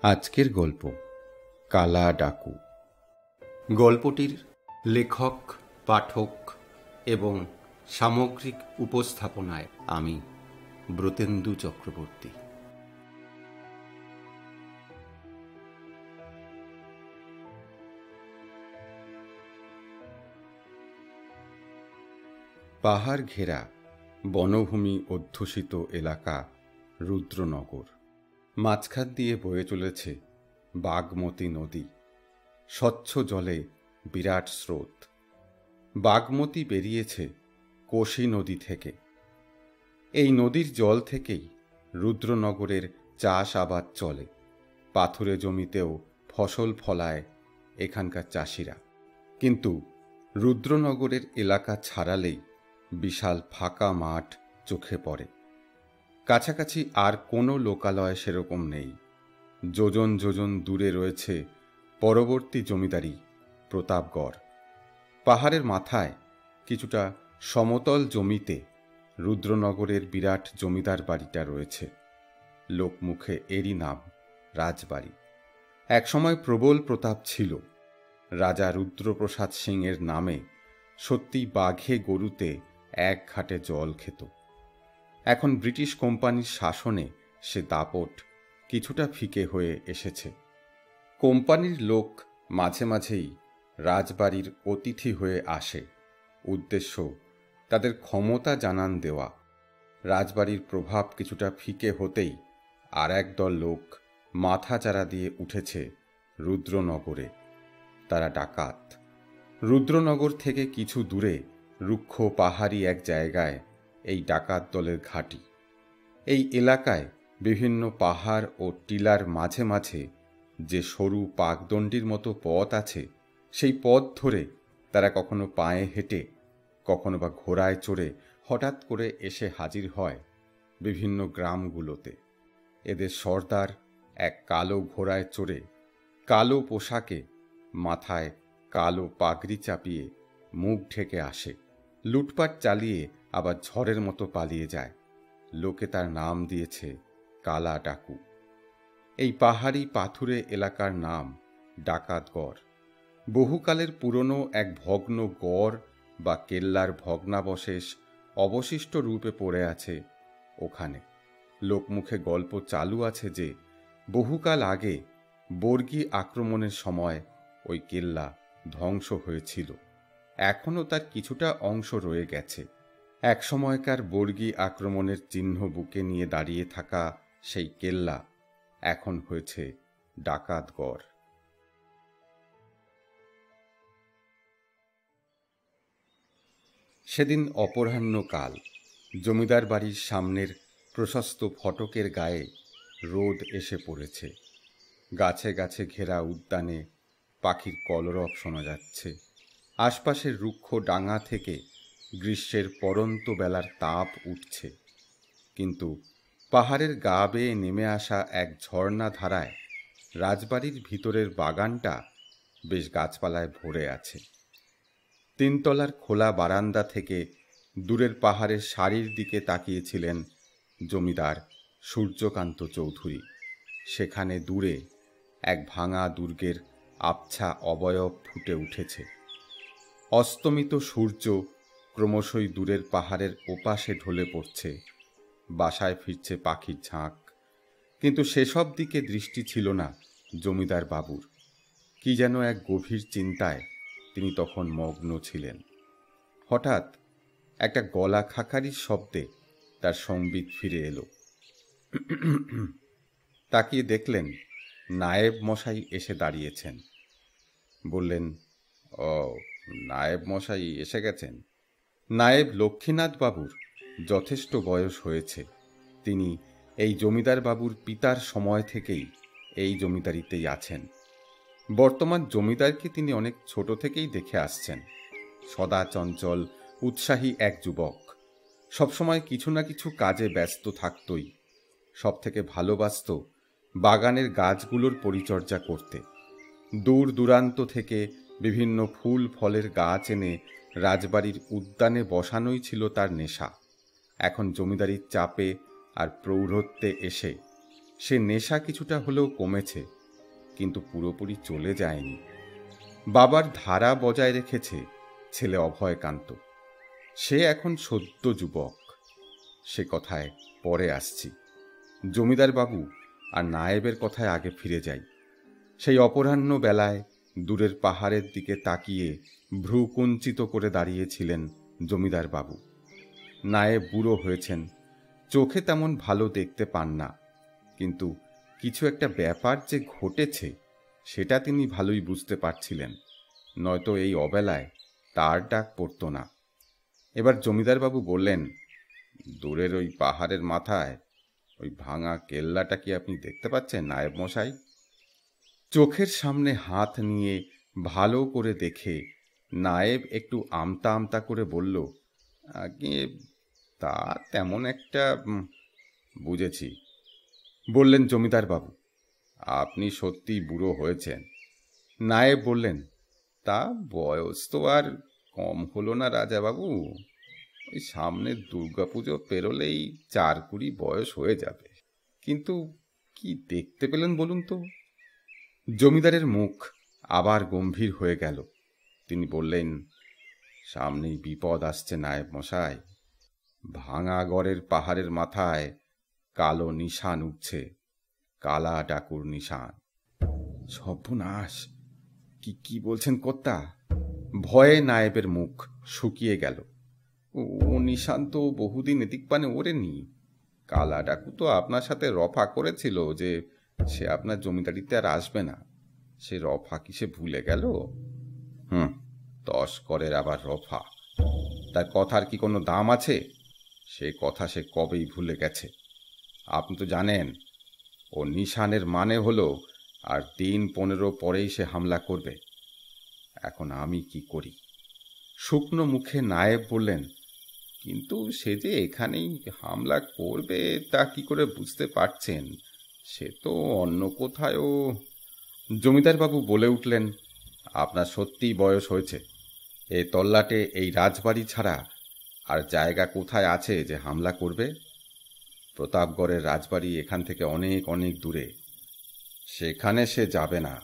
আজকের গল্প কালা ডাকু। গল্পটির লেখক, পাঠক এবং সামগ্রিক উপস্থাপনায় আমি ব্রতেন্দু চক্রবর্তী। পাহাড় ঘেরা বনভূমি অধ্যুষিত এলাকা রুদ্রনগর। মাঝখান দিয়ে বয়ে চলেছে বাগমতী নদী। স্বচ্ছ জলে বিরাট স্রোত। বাগমতী বেরিয়েছে কোশি নদী থেকে। এই নদীর জল থেকেই রুদ্রনগরের চাষ আবাদ চলে। পাথুরে জমিতেও ফসল ফলায় এখানকার চাষিরা। কিন্তু রুদ্রনগরের এলাকা ছাড়ালেই বিশাল ফাঁকা মাঠ চোখে পড়ে। কাছাকাছি আর কোনো লোকালয় সেরকম নেই। যোজন যোজন দূরে রয়েছে পরবর্তী জমিদারি প্রতাপগড়। পাহাড়ের মাথায় কিছুটা সমতল জমিতে রুদ্রনগরের বিরাট জমিদার বাড়িটা রয়েছে। লোকমুখে এরই নাম রাজবাড়ি। একসময় প্রবল প্রতাপ ছিল। রাজা রুদ্রপ্রসাদ সিংয়ের নামে সত্যি বাঘে গরুতে এক ঘাটে জল খেত। এখন ব্রিটিশ কোম্পানির শাসনে সে দাপট কিছুটা ফিকে হয়ে এসেছে। কোম্পানির লোক মাঝে মাঝেই রাজবাড়ির অতিথি হয়ে আসে। উদ্দেশ্য তাদের ক্ষমতা জানান দেওয়া। রাজবাড়ির প্রভাব কিছুটা ফিকে হতেই আর একদল লোক মাথা চারা দিয়ে উঠেছে রুদ্রনগরে। তারা ডাকাত। রুদ্রনগর থেকে কিছু দূরে রুক্ষ পাহাড়ি এক জায়গায় এই ডাকাত দলের ঘাঁটি। এই এলাকায় বিভিন্ন পাহাড় ও টিলার মাঝে মাঝে যে সরু পাকদণ্ডির মতো পথ আছে, সেই পথ ধরে তারা কখনো পায়ে হেঁটে, কখনো বা ঘোড়ায় চড়ে হঠাৎ করে এসে হাজির হয় বিভিন্ন গ্রামগুলোতে। এদের সর্দার এক কালো ঘোড়ায় চড়ে, কালো পোশাকে, মাথায় কালো পাগড়ি চাপিয়ে মুখ ঢেকে আসে। লুটপাট চালিয়ে আবার ঝড়ের মতো পালিয়ে যায়। লোকে তার নাম দিয়েছে কালা ডাকু। এই পাহাড়ি পাথুরে এলাকার নাম ডাকাতগড়। বহুকালের পুরনো এক ভগ্ন গড় বা কেল্লার ভগ্নাবশেষ অবশিষ্ট রূপে পড়ে আছে ওখানে। লোকমুখে গল্প চালু আছে যে বহুকাল আগে বর্গী আক্রমণের সময় ওই কেল্লা ধ্বংস হয়েছিল। এখনও তার কিছুটা অংশ রয়ে গেছে। এক সময়কার বর্গী আক্রমণের চিহ্ন বুকে নিয়ে দাঁড়িয়ে থাকা সেই কেল্লা এখন হয়েছে ডাকাতগড়। সেদিন অপরাহ্নকাল। জমিদার বাড়ির সামনের প্রশস্ত ফটকের গায়ে রোদ এসে পড়েছে। গাছে গাছে ঘেরা উদ্যানে পাখির কলরব শোনা যাচ্ছে। আশপাশের রুক্ষ ডাঙা থেকে গ্রীষ্মের পরন্ত বেলার তাপ উঠছে। কিন্তু পাহাড়ের গা বেয়ে নেমে আসা এক ঝর্ণা ধারায় রাজবাড়ির ভিতরের বাগানটা বেশ গাছপালায় ভরে আছে। তিনতলার খোলা বারান্দা থেকে দূরের পাহাড়ের সারির দিকে তাকিয়েছিলেন জমিদার সূর্যকান্ত চৌধুরী। সেখানে দূরে এক ভাঙা দুর্গের আবছা অবয়ব ফুটে উঠেছে। অস্তমিত সূর্য ক্রমশই দূরের পাহাড়ের ওপাশে ঢলে পড়ছে। বাসায় ফিরছে পাখির ঝাঁক। কিন্তু সেসব দিকে দৃষ্টি ছিল না জমিদার বাবুর। কি যেন এক গভীর চিন্তায় তিনি তখন মগ্ন ছিলেন। হঠাৎ একটা গলা খাকারির শব্দে তার সংবিত ফিরে এলো। তাকিয়ে দেখলেন নায়েব মশাই এসে দাঁড়িয়েছেন। বললেন, ও নায়েব মশাই এসে গেছেন। নায়েব লক্ষ্মীনাথ বাবুর যথেষ্ট বয়স হয়েছে। তিনি এই জমিদার বাবুর পিতার সময় থেকেই এই জমিদারিতেই আছেন। বর্তমান জমিদারকে তিনি অনেক ছোট থেকেই দেখে আসছেন। সদা চঞ্চল, উৎসাহী এক যুবক। সবসময় কিছু না কিছু কাজে ব্যস্ত থাকতই। সব থেকে ভালোবাসত বাগানের গাছগুলোর পরিচর্যা করতে। দূর দূরান্ত থেকে বিভিন্ন ফুল ফলের গাছ এনে রাজবাড়ির উদ্যানে বসানোই ছিল তার নেশা। এখন জমিদারির চাপে আর প্রৌঢ়ত্বে এসে সে নেশা কিছুটা হলেও কমেছে, কিন্তু পুরোপুরি চলে যায়নি। বাবার ধারা বজায় রেখেছে ছেলে অভয়কান্ত। সে এখন সদ্য যুবক। সে কথায় পরে আসছি। জমিদার বাবু আর নায়েবের কথায় আগে ফিরে যাই। সেই অপরাহ্ন বেলায় দূরের পাহাড়ের দিকে তাকিয়ে ভ্রু কুঞ্চিত করে দাঁড়িয়েছিলেন জমিদার বাবু। নায়েব বুড়ো হয়েছেন, চোখে তেমন ভালো দেখতে পান না, কিন্তু কিছু একটা ব্যাপার যে ঘটেছে সেটা তিনি ভালোই বুঝতে পারছিলেন, নয়তো এই অবেলায় তার ডাক পড়ত না। এবার জমিদারবাবু বললেন, দূরের ওই পাহাড়ের মাথায় ওই ভাঙা কেল্লাটা কি আপনি দেখতে পাচ্ছেন নায়েব মশাই? চোখের সামনে হাত নিয়ে ভালো করে দেখে নায়েব একটু আমতা আমতা করে বলল, আগে তা তেমন একটা বুঝেছি। বললেন জমিদারবাবু, আপনি সত্যি বুড়ো হয়েছেন। নায়েব বললেন, তা বয়স তো আর কম হলো না রাজাবাবু, ওই সামনের দুর্গাপুজো পেরোলেই 4-20 বয়স হয়ে যাবে। কিন্তু কি দেখতে পেলেন বলুন তো? জমিদারের মুখ আবার গম্ভীর হয়ে গেল। তিনি বললেন, সামনেই বিপদ আসছে নায়েব মশাই। ভাঙা গড়ের পাহাড়ের মাথায় কালো নিশান উঠছে, কালা ডাকুর নিশান। সর্বনাশ! কি বলছেন কর্তা? ভয়ে নায়েবের মুখ শুকিয়ে গেল। ও নিশান তো বহুদিন এদিক পানে ওড়েনি। কালা ডাকু তো আপনার সাথে রফা করেছিল যে সে আপনার জমিদারিতে আর আসবে না। সে রফা কি সে ভুলে গেল? 10 করের আবার রফা। তার কথার কি কোনো দাম আছে? সে কথা সে কবেই ভুলে গেছে। আপনি তো জানেন ও নিশানের মানে হলো আর 3-15 পরেই সে হামলা করবে। এখন আমি কি করি? শুকনো মুখে নায়েব বললেন, কিন্তু সে যে এখানেই হামলা করবে তা কি করে বুঝতে পারছেন? সে তো অন্য কোথায়ও। জমিদারবাবু বলে উঠলেন, আপনার সত্যিই বয়স হয়েছে। এই তল্লাটে এই রাজবাড়ি ছাড়া আর জায়গা কোথায় আছে যে হামলা করবে? প্রতাপগড়ের রাজবাড়ি এখান থেকে অনেক অনেক দূরে, সেখানে সে যাবে না।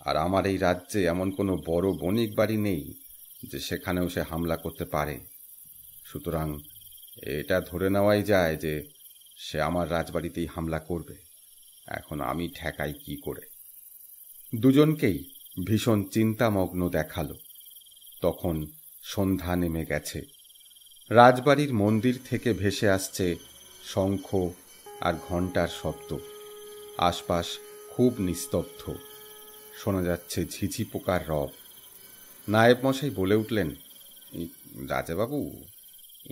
আর আমার এই রাজ্যে এমন কোনো বড় বণিক বাড়ি নেই যে সেখানেও সে হামলা করতে পারে। সুতরাং এটা ধরে নেওয়াই যায় যে সে আমার রাজবাড়িতেই হামলা করবে। এখন আমি ঠেকাই কি করে? দুজনকেই ভীষণ চিন্তামগ্ন দেখালো। তখন সন্ধ্যা নেমে গেছে। রাজবাড়ির মন্দির থেকে ভেসে আসছে শঙ্খ আর ঘণ্টার শব্দ। আশপাশ খুব নিস্তব্ধ, শোনা যাচ্ছে ঝিঝি পোকার রব। নায়েব মশাই বলে উঠলেন, রাজাবাবু,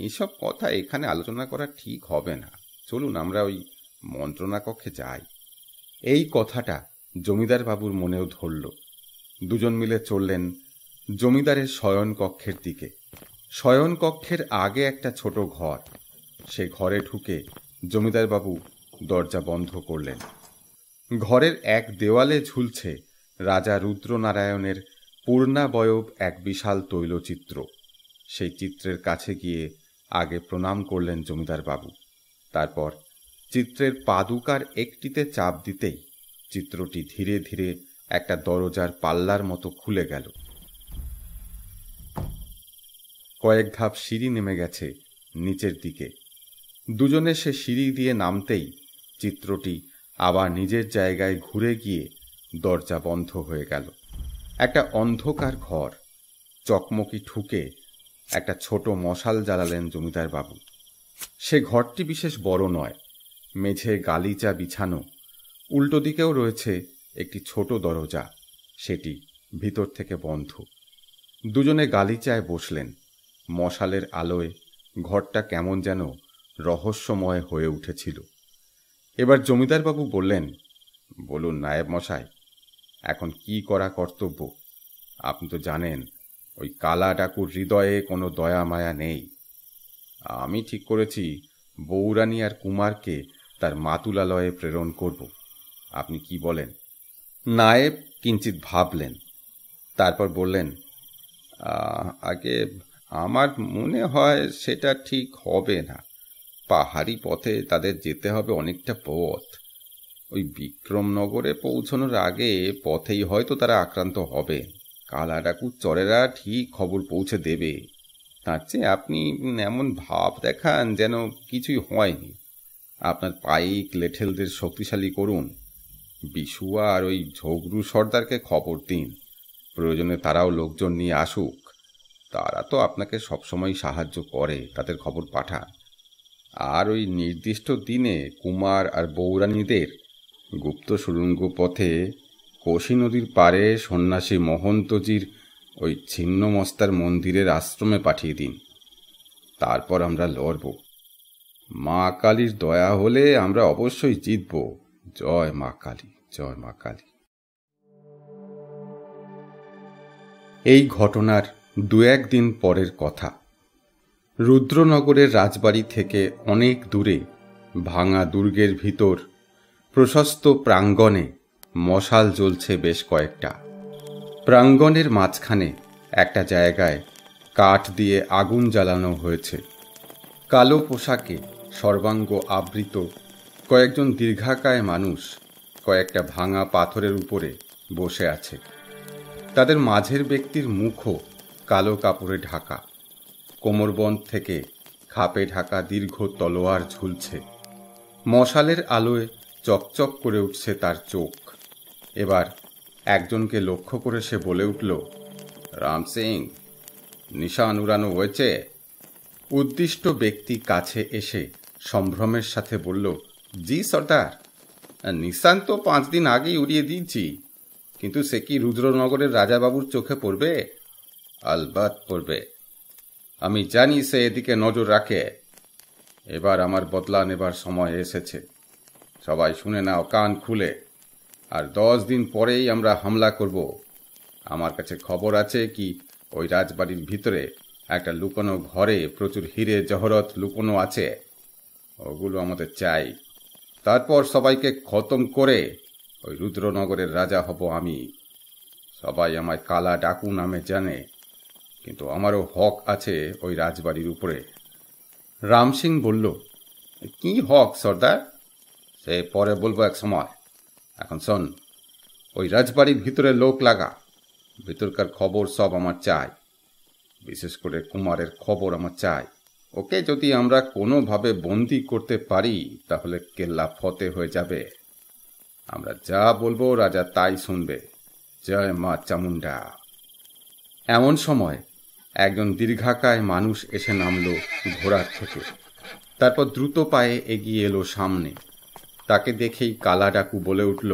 এইসব কথা এখানে আলোচনা করা ঠিক হবে না। চলুন আমরা ওই মন্ত্রণা কক্ষে যাই। এই কথাটা জমিদার বাবুর মনেও ধরল। দুজন মিলে চললেন জমিদারের শয়ন কক্ষের দিকে। শয়ন কক্ষের আগে একটা ছোট ঘর। সে ঘরে ঢুকে জমিদার বাবু দরজা বন্ধ করলেন। ঘরের এক দেওয়ালে ঝুলছে রাজা রুদ্রনারায়ণের পূর্ণাবয়ব এক বিশাল তৈলচিত্র। সেই চিত্রের কাছে গিয়ে আগে প্রণাম করলেন জমিদার বাবু। তারপর চিত্রের পাদুকার একটিতে চাপ দিতেই চিত্রটি ধীরে ধীরে একটা দরজার পাল্লার মতো খুলে গেল। কয়েক ধাপ সিঁড়ি নেমে গেছে নিচের দিকে। দুজনে সে সিঁড়ি দিয়ে নামতেই চিত্রটি আবার নিজের জায়গায় ঘুরে গিয়ে দরজা বন্ধ হয়ে গেল। একটা অন্ধকার ঘর। চকমকি ঠুকে একটা ছোট মশাল জ্বালালেন জমিদার বাবু। সে ঘরটি বিশেষ বড় নয়, মেঝে গালিচা বিছানো। উল্টো দিকেও রয়েছে একটি ছোট দরজা, সেটি ভিতর থেকে বন্ধ। দুজনে গালিচায় বসলেন। মশালের আলোয় ঘরটা কেমন যেন রহস্যময় হয়ে উঠেছিল। এবার জমিদারবাবু বললেন, বলুন নায়েব মশাই, এখন কি করা কর্তব্য? আপনি তো জানেন ওই কালা ডাকুর হৃদয়ে কোনো দয়া মায়া নেই। আমি ঠিক করেছি বৌরানী আর কুমারকে তার মাতুলালয়ে প্রেরণ করব। আপনি কি বলেন? নায়েব কিঞ্চিত ভাবলেন, তারপর বললেন, আগে আমার মনে হয় সেটা ঠিক হবে না। পাহাড়ি পথে তাদের যেতে হবে অনেকটা পথ। ওই বিক্রমনগরে পৌঁছানোর আগে পথেই হয়তো তারা আক্রান্ত হবে। কালা ডাকুর চরেরা ঠিক খবর পৌঁছে দেবে। তার চেয়ে আপনি এমন ভাব দেখান যেন কিছুই হয়নি। আপনার পাইক লেঠেলদের শক্তিশালী করুন। বিশুয়া আর ওই ঝগড়ু সর্দারকে খবর দিন, প্রয়োজনে তারাও লোকজন নিয়ে আসুক। তারা তো আপনাকে সবসময় সাহায্য করে, তাদের খবর পাঠান। আর ওই নির্দিষ্ট দিনে কুমার আর বৌরানীদের গুপ্ত সুড়ঙ্গ পথে কোশি নদীর পাড়ে সন্ন্যাসী মহন্তজির ওই ছিন্নমস্তার মন্দিরের আশ্রমে পাঠিয়ে দিন। তারপর আমরা লড়ব। মা কালীর দয়া হলে আমরা অবশ্যই জিতব। জয় মা কালী, জয় মা কালী। এই ঘটনার 2-1 দিন পরের কথা। রুদ্রনগরের রাজবাড়ি থেকে অনেক দূরে ভাঙা দুর্গের ভিতর প্রশস্ত প্রাঙ্গণে মশাল জ্বলছে বেশ কয়েকটা। প্রাঙ্গণের মাঝখানে একটা জায়গায় কাঠ দিয়ে আগুন জ্বালানো হয়েছে। কালো পোশাকে সর্বাঙ্গ আবৃত কয়েকজন দীর্ঘাকায় মানুষ কয়েকটা ভাঙা পাথরের উপরে বসে আছে। তাদের মাঝের ব্যক্তির মুখও কালো কাপড়ে ঢাকা। কোমরবন্ধ থেকে খাপে ঢাকা দীর্ঘ তলোয়ার ঝুলছে। মশালের আলোয় চকচক করে উঠছে তার চোখ। এবার একজনকে লক্ষ্য করে সে বলে উঠল, রাম সিং, নিশান উড়ানো হয়েছে? উদ্দিষ্ট ব্যক্তি কাছে এসে সম্ভ্রমের সাথে বলল, জি সর্দার, নিশান তো 5 দিন আগেই উড়িয়ে দিয়েছি, কিন্তু সে কি রুদ্রনগরের রাজাবাবুর চোখে পড়বে? আলবাত পড়বে। আমি জানি সে এদিকে নজর রাখে। এবার আমার বদলা নেবার সময় এসেছে। সবাই শুনে নাও কান খুলে। আর 10 দিন পরেই আমরা হামলা করব। আমার কাছে খবর আছে কি ওই রাজবাড়ির ভিতরে একটা লুকোনো ঘরে প্রচুর হিরে জহরত লুকোনো আছে। ওগুলো আমাদের চাই। তারপর সবাইকে খতম করে ওই রুদ্রনগরের রাজা হব আমি। সবাই আমায় কালা ডাকু নামে জানে, কিন্তু আমারও হক আছে ওই রাজবাড়ির উপরে। রাম সিং বলল, কি হক সর্দার? সে পরে বলবো এক সময়। এখন শোন, ওই রাজবাড়ির ভিতরে লোক লাগা। ভিতরকার খবর সব আমার চাই। বিশেষ করে কুমারের খবর আমার চাই। ওকে যদি আমরা কোনোভাবে বন্দি করতে পারি তাহলে কেল্লা ফতে হয়ে যাবে। আমরা যা বলবো রাজা তাই শুনবে। জয় মা চামুন্ডা। এমন সময় একজন দীর্ঘাকায় মানুষ এসে নামল ঘোড়ার থেকে। তারপর দ্রুত পায়ে এগিয়ে এলো সামনে। তাকে দেখেই কালা ডাকু বলে উঠল,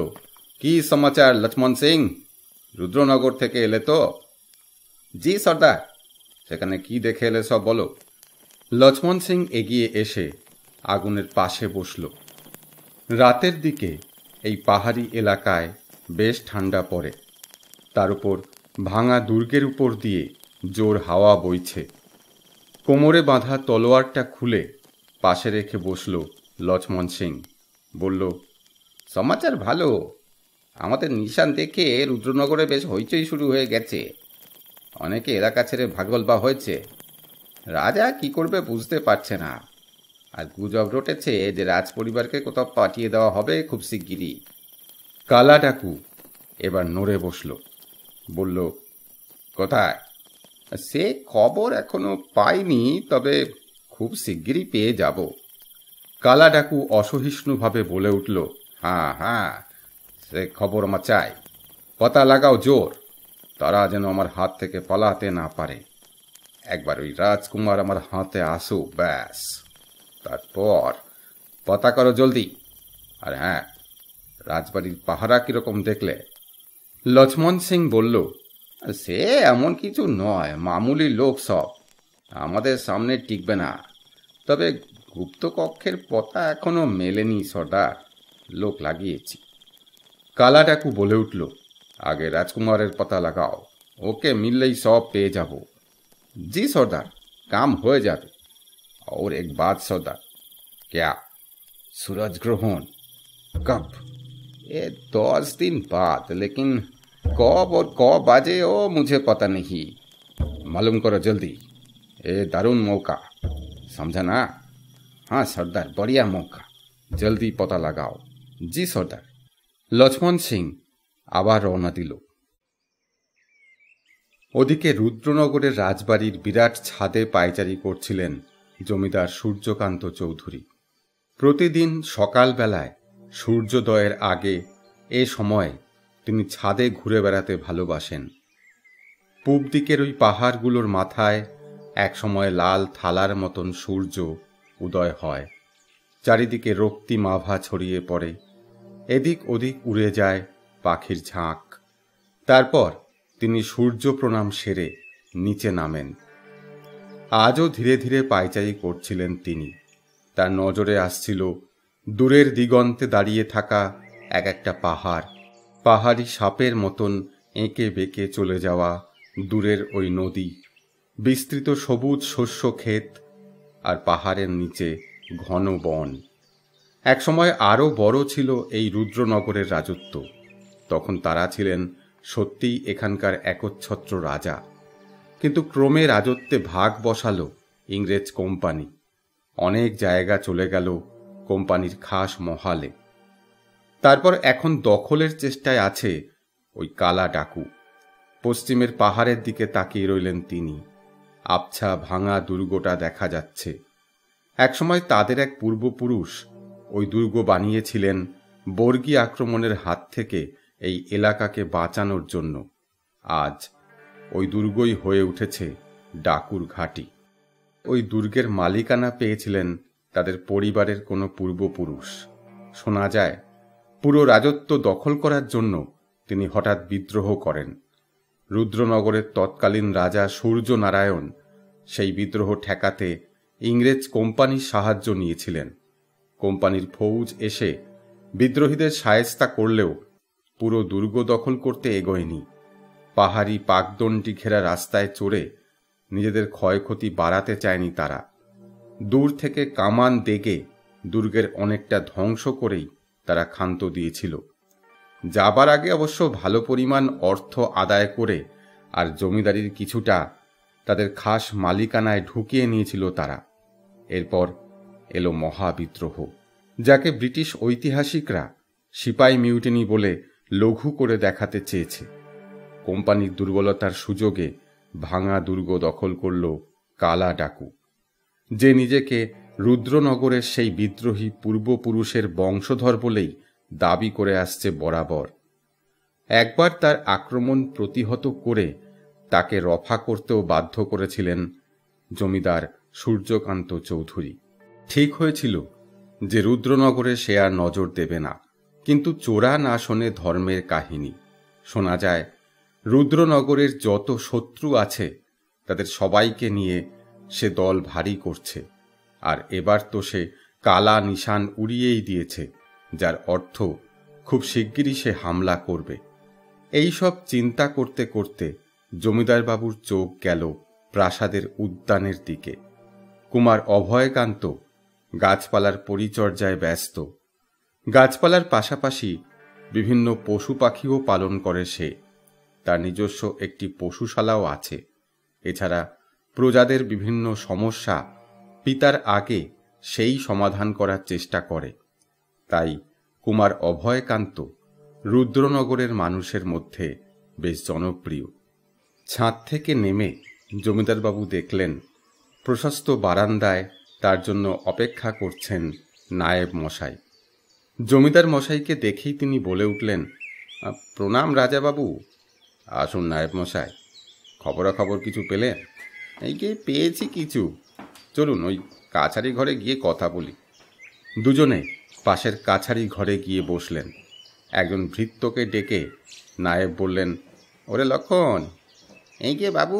কি সমাচার লক্ষ্মণ সিং? রুদ্রনগর থেকে এলে তো? জি সর্দার। সেখানে কি দেখে এলে সব বলো। লক্ষ্মণ সিং এগিয়ে এসে আগুনের পাশে বসল। রাতের দিকে এই পাহাড়ি এলাকায় বেশ ঠান্ডা পড়ে। তার উপর ভাঙা দুর্গের উপর দিয়ে জোর হাওয়া বইছে। কোমরে বাঁধা তলোয়ারটা খুলে পাশে রেখে বসল লক্ষ্মণ সিং। বলল, সমাচার ভালো। আমাদের নিশান দেখে রুদ্রনগরে বেশ হইচই শুরু হয়ে গেছে। অনেকে এলাকা ছেড়ে ভাগলবা হয়েছে। রাজা কি করবে বুঝতে পারছে না। আর গুজব রটেছে যে রাজ পরিবারকে কোথাও পাঠিয়ে দেওয়া হবে খুব শিগগিরই। কালা ডাকু এবার নড়ে বসল। বলল, কোথায়? সে খবর এখনো পাইনি, তবে খুব শিগগিরই পেয়ে যাব। কালা ডাকু অসহিষ্ণুভাবে বলে উঠল, হ্যাঁ হ্যাঁ, সে খবর আমার চাই। পতা লাগাও জোর, তারা যেন আমার হাত থেকে পালাতে না পারে। একবার ওই রাজকুমার আমার হাতে আসুক, ব্যাস। তারপর পতা করো জলদি। আর হ্যাঁ, রাজবাড়ির পাহারা কিরকম দেখলে? লক্ষ্মণ সিং বলল, সে এমন কিছু নয়, মামুলি লোক সব। আমাদের সামনে টিকবে না। তবে গুপ্তকক্ষের পতা এখনো মেলেনি সর্দার, লোক লাগিয়েছি। কালা ডাকু বলে উঠল, আগে রাজকুমারের পতা লাগাও, ওকে মিললেই সব পেয়ে যাব। জি সর্দার, काम हो जाए। और एक बात सौदार, क्या? सूरज ग्रहण कब? ये 10 दिन बाद, लेकिन कब और कब बाजे वो मुझे पता नहीं। मालूम करो जल्दी। ये दारुण मौका, समझा ना? हाँ सरदार, बढ़िया मौका, जल्दी पता लगाओ। জি সর্দার। লক্ষ্মণ সিং আবার রওনা দিল। ওদিকে রুদ্রনগরের রাজবাড়ির বিরাট ছাদে পায়চারি করছিলেন জমিদার সূর্যকান্ত চৌধুরী। প্রতিদিন সকালবেলায় সূর্যোদয়ের আগে এ সময় তিনি ছাদে ঘুরে বেড়াতে ভালোবাসেন। পূব দিকের ওই পাহাড়গুলোর মাথায় একসময় লাল থালার মতন সূর্য উদয় হয়। চারিদিকে রক্তিম আভা ছড়িয়ে পড়ে, এদিক ওদিক উড়ে যায় পাখির ঝাঁক। তারপর তিনি সূর্য প্রণাম সেরে নিচে নামেন। আজও ধীরে ধীরে পায়চারি করছিলেন তিনি। তার নজরে আসছিল দূরের দিগন্তে দাঁড়িয়ে থাকা এক একটা পাহাড়, পাহাড়ি সাপের মতন এঁকে বেঁকে চলে যাওয়া দূরের ওই নদী, বিস্তৃত সবুজ শস্য ক্ষেত, আর পাহাড়ের নিচে ঘন বন। একসময় আরও বড় ছিল এই রুদ্রনগরের রাজত্ব। তখন তারা ছিলেন সত্যিই এখানকার একচ্ছত্র রাজা। কিন্তু ক্রমে রাজত্বে ভাগ বসালো ইংরেজ কোম্পানি। অনেক জায়গা চলে গেল কোম্পানির খাস মহালে। তারপর এখন দখলের চেষ্টায় আছে ওই কালা ডাকু। পশ্চিমের পাহাড়ের দিকে তাকিয়ে রইলেন তিনি। আবছা ভাঙা দুর্গটা দেখা যাচ্ছে। একসময় তাদের এক পূর্বপুরুষ ওই দুর্গ বানিয়েছিলেন বর্গী আক্রমণের হাত থেকে এই এলাকাকে বাঁচানোর জন্য। আজ ওই দুর্গই হয়ে উঠেছে ডাকুর ঘাঁটি। ওই দুর্গের মালিকানা পেয়েছিলেন তাদের পরিবারের কোনো পূর্বপুরুষ। শোনা যায় পুরো রাজত্ব দখল করার জন্য তিনি হঠাৎ বিদ্রোহ করেন। রুদ্রনগরের তৎকালীন রাজা সূর্যনারায়ণ সেই বিদ্রোহ ঠেকাতে ইংরেজ কোম্পানির সাহায্য নিয়েছিলেন। কোম্পানির ফৌজ এসে বিদ্রোহীদের শায়েস্তা করলেও পুরো দুর্গ দখল করতে এগোয়নি। পাহাড়ি পাকদণ্ডি ঘেরা রাস্তায় চড়ে নিজেদের ক্ষয়ক্ষতি বাড়াতে চায়নি তারা। দূর থেকে কামান দেগে দুর্গের অনেকটা ধ্বংস করেই তারা ক্ষান্ত দিয়েছিল। যাবার আগে অবশ্য ভালো পরিমাণ অর্থ আদায় করে আর জমিদারির কিছুটা তাদের খাস মালিকানায় ঢুকিয়ে নিয়েছিল তারা। এরপর এলো মহাবিদ্রোহ, যাকে ব্রিটিশ ঐতিহাসিকরা সিপাই মিউটিনি বলে লঘু করে দেখাতে চেয়েছে। কোম্পানির দুর্বলতার সুযোগে ভাঙা দুর্গ দখল করল কালা ডাকু, যে নিজেকে রুদ্রনগরের সেই বিদ্রোহী পূর্বপুরুষের বংশধর বলেই দাবি করে আসছে বরাবর। একবার তার আক্রমণ প্রতিহত করে তাকে রফা করতেও বাধ্য করেছিলেন জমিদার সূর্যকান্ত চৌধুরী। ঠিক হয়েছিল যে রুদ্রনগরে সে আর নজর দেবে না। কিন্তু চোরা না শোনে ধর্মের কাহিনী। শোনা যায় রুদ্রনগরের যত শত্রু আছে তাদের সবাইকে নিয়ে সে দল ভারী করছে। আর এবার তো সে কালা নিশান উড়িয়েই দিয়েছে, যার অর্থ খুব শিগগিরই সে হামলা করবে। এই সব চিন্তা করতে করতে জমিদার বাবুর চোখ গেল প্রাসাদের উদ্যানের দিকে। কুমার অভয়কান্ত গাছপালার পরিচর্যায় ব্যস্ত। গাছপালার পাশাপাশি বিভিন্ন পশু পাখিও পালন করে সে। তার নিজস্ব একটি পশুশালাও আছে। এছাড়া প্রজাদের বিভিন্ন সমস্যা পিতার আগে সেই সমাধান করার চেষ্টা করে। তাই কুমার অভয়কান্ত রুদ্রনগরের মানুষের মধ্যে বেশ জনপ্রিয়। ছাদ থেকে নেমে জমিদারবাবু দেখলেন প্রশস্ত বারান্দায় তার জন্য অপেক্ষা করছেন নায়েব মশাই। জমিদার মশাইকে দেখেই তিনি বলে উঠলেন, প্রণাম রাজাবাবু। আসুন নায়েব মশাই, খবরাখবর কিছু পেলেন? এই যে পেয়েছি কিছু, চলুন ওই কাছারি ঘরে গিয়ে কথা বলি। দুজনে পাশের কাছারি ঘরে গিয়ে বসলেন। একজন ভৃত্যকে ডেকে নায়েব বললেন, ওরে লক্ষণ, এই কে বাবু,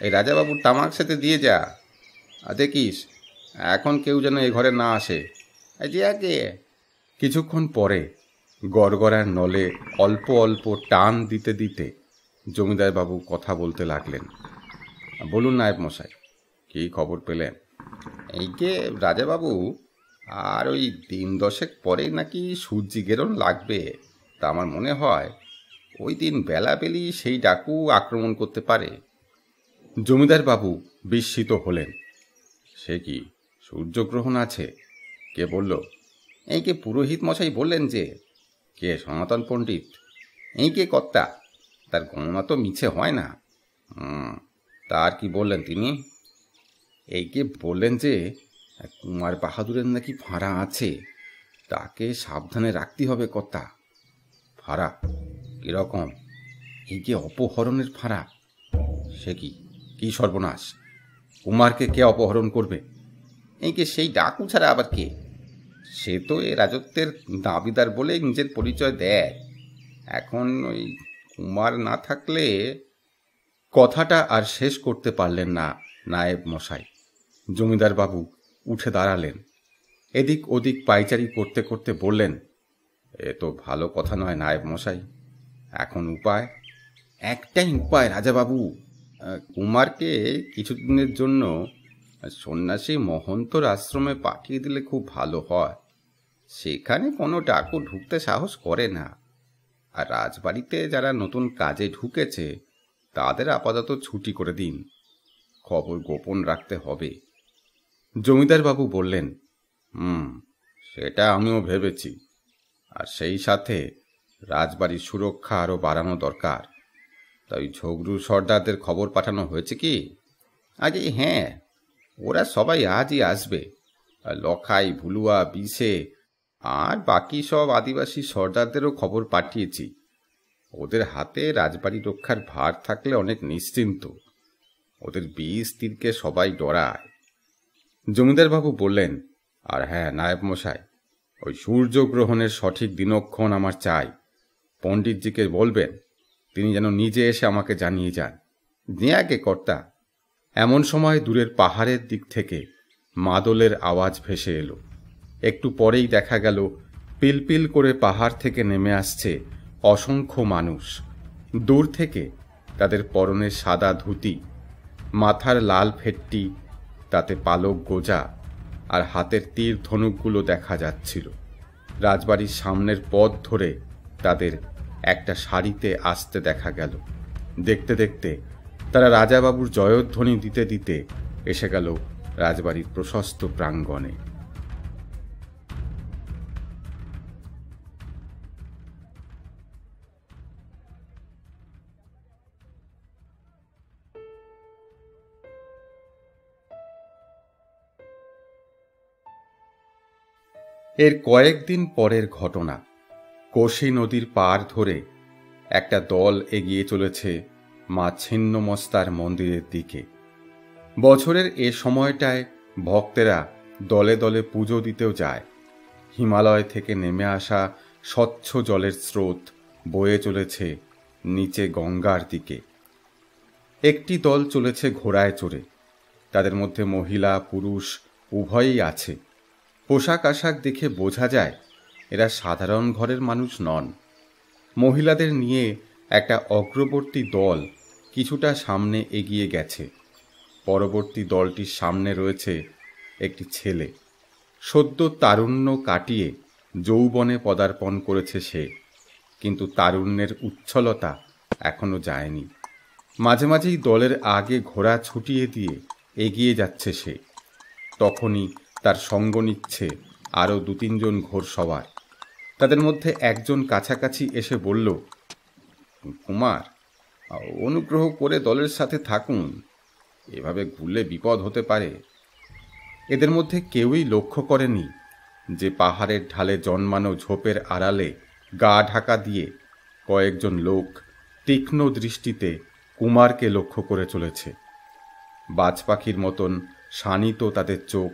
এই রাজাবাবুর তামাক সাথে দিয়ে যা। দেখিস এখন কেউ যেন এ ঘরে না আসে। যে আগে। কিছুক্ষণ পরে গড়গড়ার নলে অল্প অল্প টান দিতে দিতে জমিদারবাবু কথা বলতে লাগলেন। বলুন নায়েব মশাই, কী খবর পেলেন? এই যে রাজাবাবু, আর ওই দিন দশেক পরেই নাকি সূর্যিগ্রহণ লাগবে। তা আমার মনে হয় ওই দিন বেলাবেলি সেই ডাকু আক্রমণ করতে পারে। জমিদারবাবু বিস্মিত হলেন। সে কি, সূর্যগ্রহণ আছে? কে বলল? এই কে পুরোহিত মশাই বললেন যে। কে সনাতন পণ্ডিত? এই কে কর্তা? তার গণনা তো মিছে হয় না। তার কি বললেন তিনি? এই কে বললেন যে কুমার বাহাদুরের নাকি ফাঁড়া আছে, তাকে সাবধানে রাখতে হবে কর্তা। ফাঁড়া কিরকম? এই যে অপহরণের ফাঁড়া। সে কি, কি সর্বনাশ! কুমারকে কে অপহরণ করবে? এই কে সেই ডাকু ছাড়া আবার কে? সে তো এ রাজত্বের দাবিদার বলে নিজের পরিচয় দেয়। এখন ওই কুমার না থাকলে। কথাটা আর শেষ করতে পারলেন না নায়েব মশাই। জমিদার বাবু উঠে দাঁড়ালেন। এদিক ওদিক পাইচারি করতে করতে বললেন, এ তো ভালো কথা নয় নায়েব মশাই। এখন উপায়? একটাই উপায় রাজাবাবু। কুমারকে কিছুদিনের জন্য সন্ন্যাসী মহন্তর আশ্রমে পাঠিয়ে দিলে খুব ভালো হয়। সেখানে কোনো ডাকু ঢুকতে সাহস করে না। আর রাজবাড়িতে যারা নতুন কাজে ঢুকেছে তাদের আপাতত ছুটি করে দিন। খবর গোপন রাখতে হবে। জমিদার বাবু বললেন, সেটা আমিও ভেবেছি। আর সেই সাথে রাজবাড়ির সুরক্ষা আরও বাড়ানো দরকার। তাই ঝগড়ু সর্দারদের খবর পাঠানো হয়েছে কি? আগে হ্যাঁ, ওরা সবাই আজই আসবে। লখাই, ভুলুয়া, বিশে আর বাকি সব আদিবাসী সর্দারদেরও খবর পাঠিয়েছি। ওদের হাতে রাজবাড়ি রক্ষার ভার থাকলে অনেক নিশ্চিন্ত। ওদের বিষ তীরকে সবাই ডরায়। জমিদারবাবু বললেন, আর হ্যাঁ নায়েব মশাই, ওই সূর্যগ্রহণের সঠিক দিনক্ষণ আমার চাই। পণ্ডিতজিকে বলবেন তিনি যেন নিজে এসে আমাকে জানিয়ে যান। আগে কর্তা। এমন সময় দূরের পাহাড়ের দিক থেকে মাদলের আওয়াজ ভেসে এলো। একটু পরেই দেখা গেল পিলপিল করে পাহাড় থেকে নেমে আসছে অসংখ্য মানুষ। দূর থেকে তাদের পরনে সাদা ধুতি, মাথার লাল ফেট্টি, তাতে পালক গোজা আর হাতের তীর ধনুকগুলো দেখা যাচ্ছিল। রাজবাড়ির সামনের পথ ধরে তাদের একটা সারিতে আসতে দেখা গেল। দেখতে দেখতে তারা রাজাবাবুর জয়ধ্বনি দিতে দিতে এসে গেল রাজবাড়ির প্রশস্ত প্রাঙ্গণে। এর কয়েকদিন পরের ঘটনা। কোশি নদীর পার ধরে একটা দল এগিয়ে চলেছে মা ছিন্নমস্তার মন্দিরের দিকে। বছরের এ সময়টায় ভক্তেরা দলে দলে পুজো দিতেও যায়। হিমালয় থেকে নেমে আসা স্বচ্ছ জলের স্রোত বয়ে চলেছে নিচে গঙ্গার দিকে। একটি দল চলেছে ঘোড়ায় চড়ে। তাদের মধ্যে মহিলা পুরুষ উভয়ই আছে। পোশাক আশাক দেখে বোঝা যায় এরা সাধারণ ঘরের মানুষ নন। মহিলাদের নিয়ে একটা অগ্রবর্তী দল কিছুটা সামনে এগিয়ে গেছে। পরবর্তী দলটির সামনে রয়েছে একটি ছেলে। সদ্য তারুণ্য কাটিয়ে যৌবনে পদার্পণ করেছে সে, কিন্তু তারুণ্যের উচ্ছলতা এখনো যায়নি। মাঝে মাঝেই দলের আগে ঘোড়া ছুটিয়ে দিয়ে এগিয়ে যাচ্ছে সে। তখনই তার সঙ্গ নিচ্ছে আরও ২-৩ জন ঘোড়সওয়ার। তাদের মধ্যে একজন কাছাকাছি এসে বলল, কুমার, অনুগ্রহ করে দলের সাথে থাকুন, এভাবে ঘুরলে বিপদ হতে পারে। এদের মধ্যে কেউই লক্ষ্য করেনি যে পাহাড়ের ঢালে জন্মানো ঝোপের আড়ালে গা ঢাকা দিয়ে কয়েকজন লোক তীক্ষ্ণ দৃষ্টিতে কুমারকে লক্ষ্য করে চলেছে। বাজ পাখির মতন শানিত তাদের চোখ।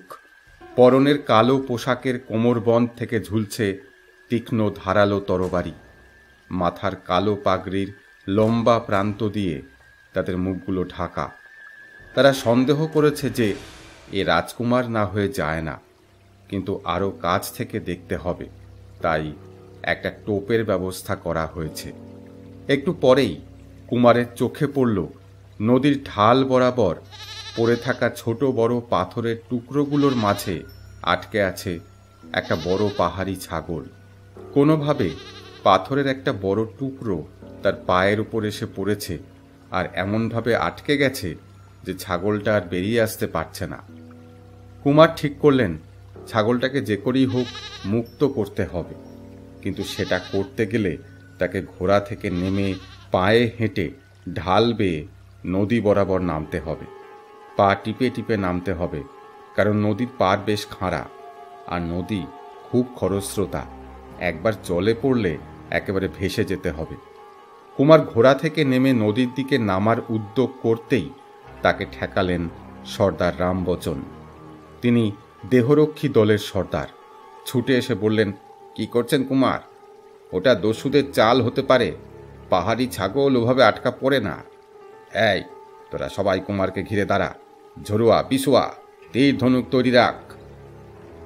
পরনের কালো পোশাকের কোমরবন্ধ থেকে ঝুলছে তীক্ষ্ণ ধারালো তরবারি। মাথার কালো পাগড়ির লম্বা প্রান্ত দিয়ে তাদের মুখগুলো ঢাকা। তারা সন্দেহ করেছে যে এ রাজকুমার না হয়ে যায় না, কিন্তু আরও কাছ থেকে দেখতে হবে, তাই একটা টোপের ব্যবস্থা করা হয়েছে। একটু পরেই কুমারের চোখে পড়ল নদীর ঢাল বরাবর পড়ে থাকা ছোট বড় পাথরের টুকরোগুলোর মাঝে আটকে আছে একটা বড় পাহাড়ি ছাগল। কোনোভাবে পাথরের একটা বড় টুকরো তার পায়ের উপর এসে পড়েছে আর এমনভাবে আটকে গেছে যে ছাগলটা আর বেরিয়ে আসতে পারছে না। কুমার ঠিক করলেন ছাগলটাকে যে করেই হোক মুক্ত করতে হবে, কিন্তু সেটা করতে গেলে তাকে ঘোড়া থেকে নেমে পায়ে হেঁটে ঢাল বেয়ে নদী বরাবর নামতে হবে। পা টিপে টিপে নামতে হবে, কারণ নদীর পার বেশ খাড়া, আর নদী খুব খরস্রোতা। একবার জলে পড়লে একেবারে ভেসে যেতে হবে। কুমার ঘোড়া থেকে নেমে নদীর দিকে নামার উদ্যোগ করতেই তাকে ঠেকালেন সর্দার রামবচন। তিনি দেহরক্ষী দলের সর্দার। ছুটে এসে বললেন, কি করছেন কুমার? ওটা দস্যুদের চাল হতে পারে। পাহাড়ি ছাগল ওভাবে আটকা পড়ে না। এই, তোরা সবাই কুমারকে ঘিরে দাঁড়া। ঝরুয়া, বিশুয়া, তীর ধনুক তৈরি রাখ।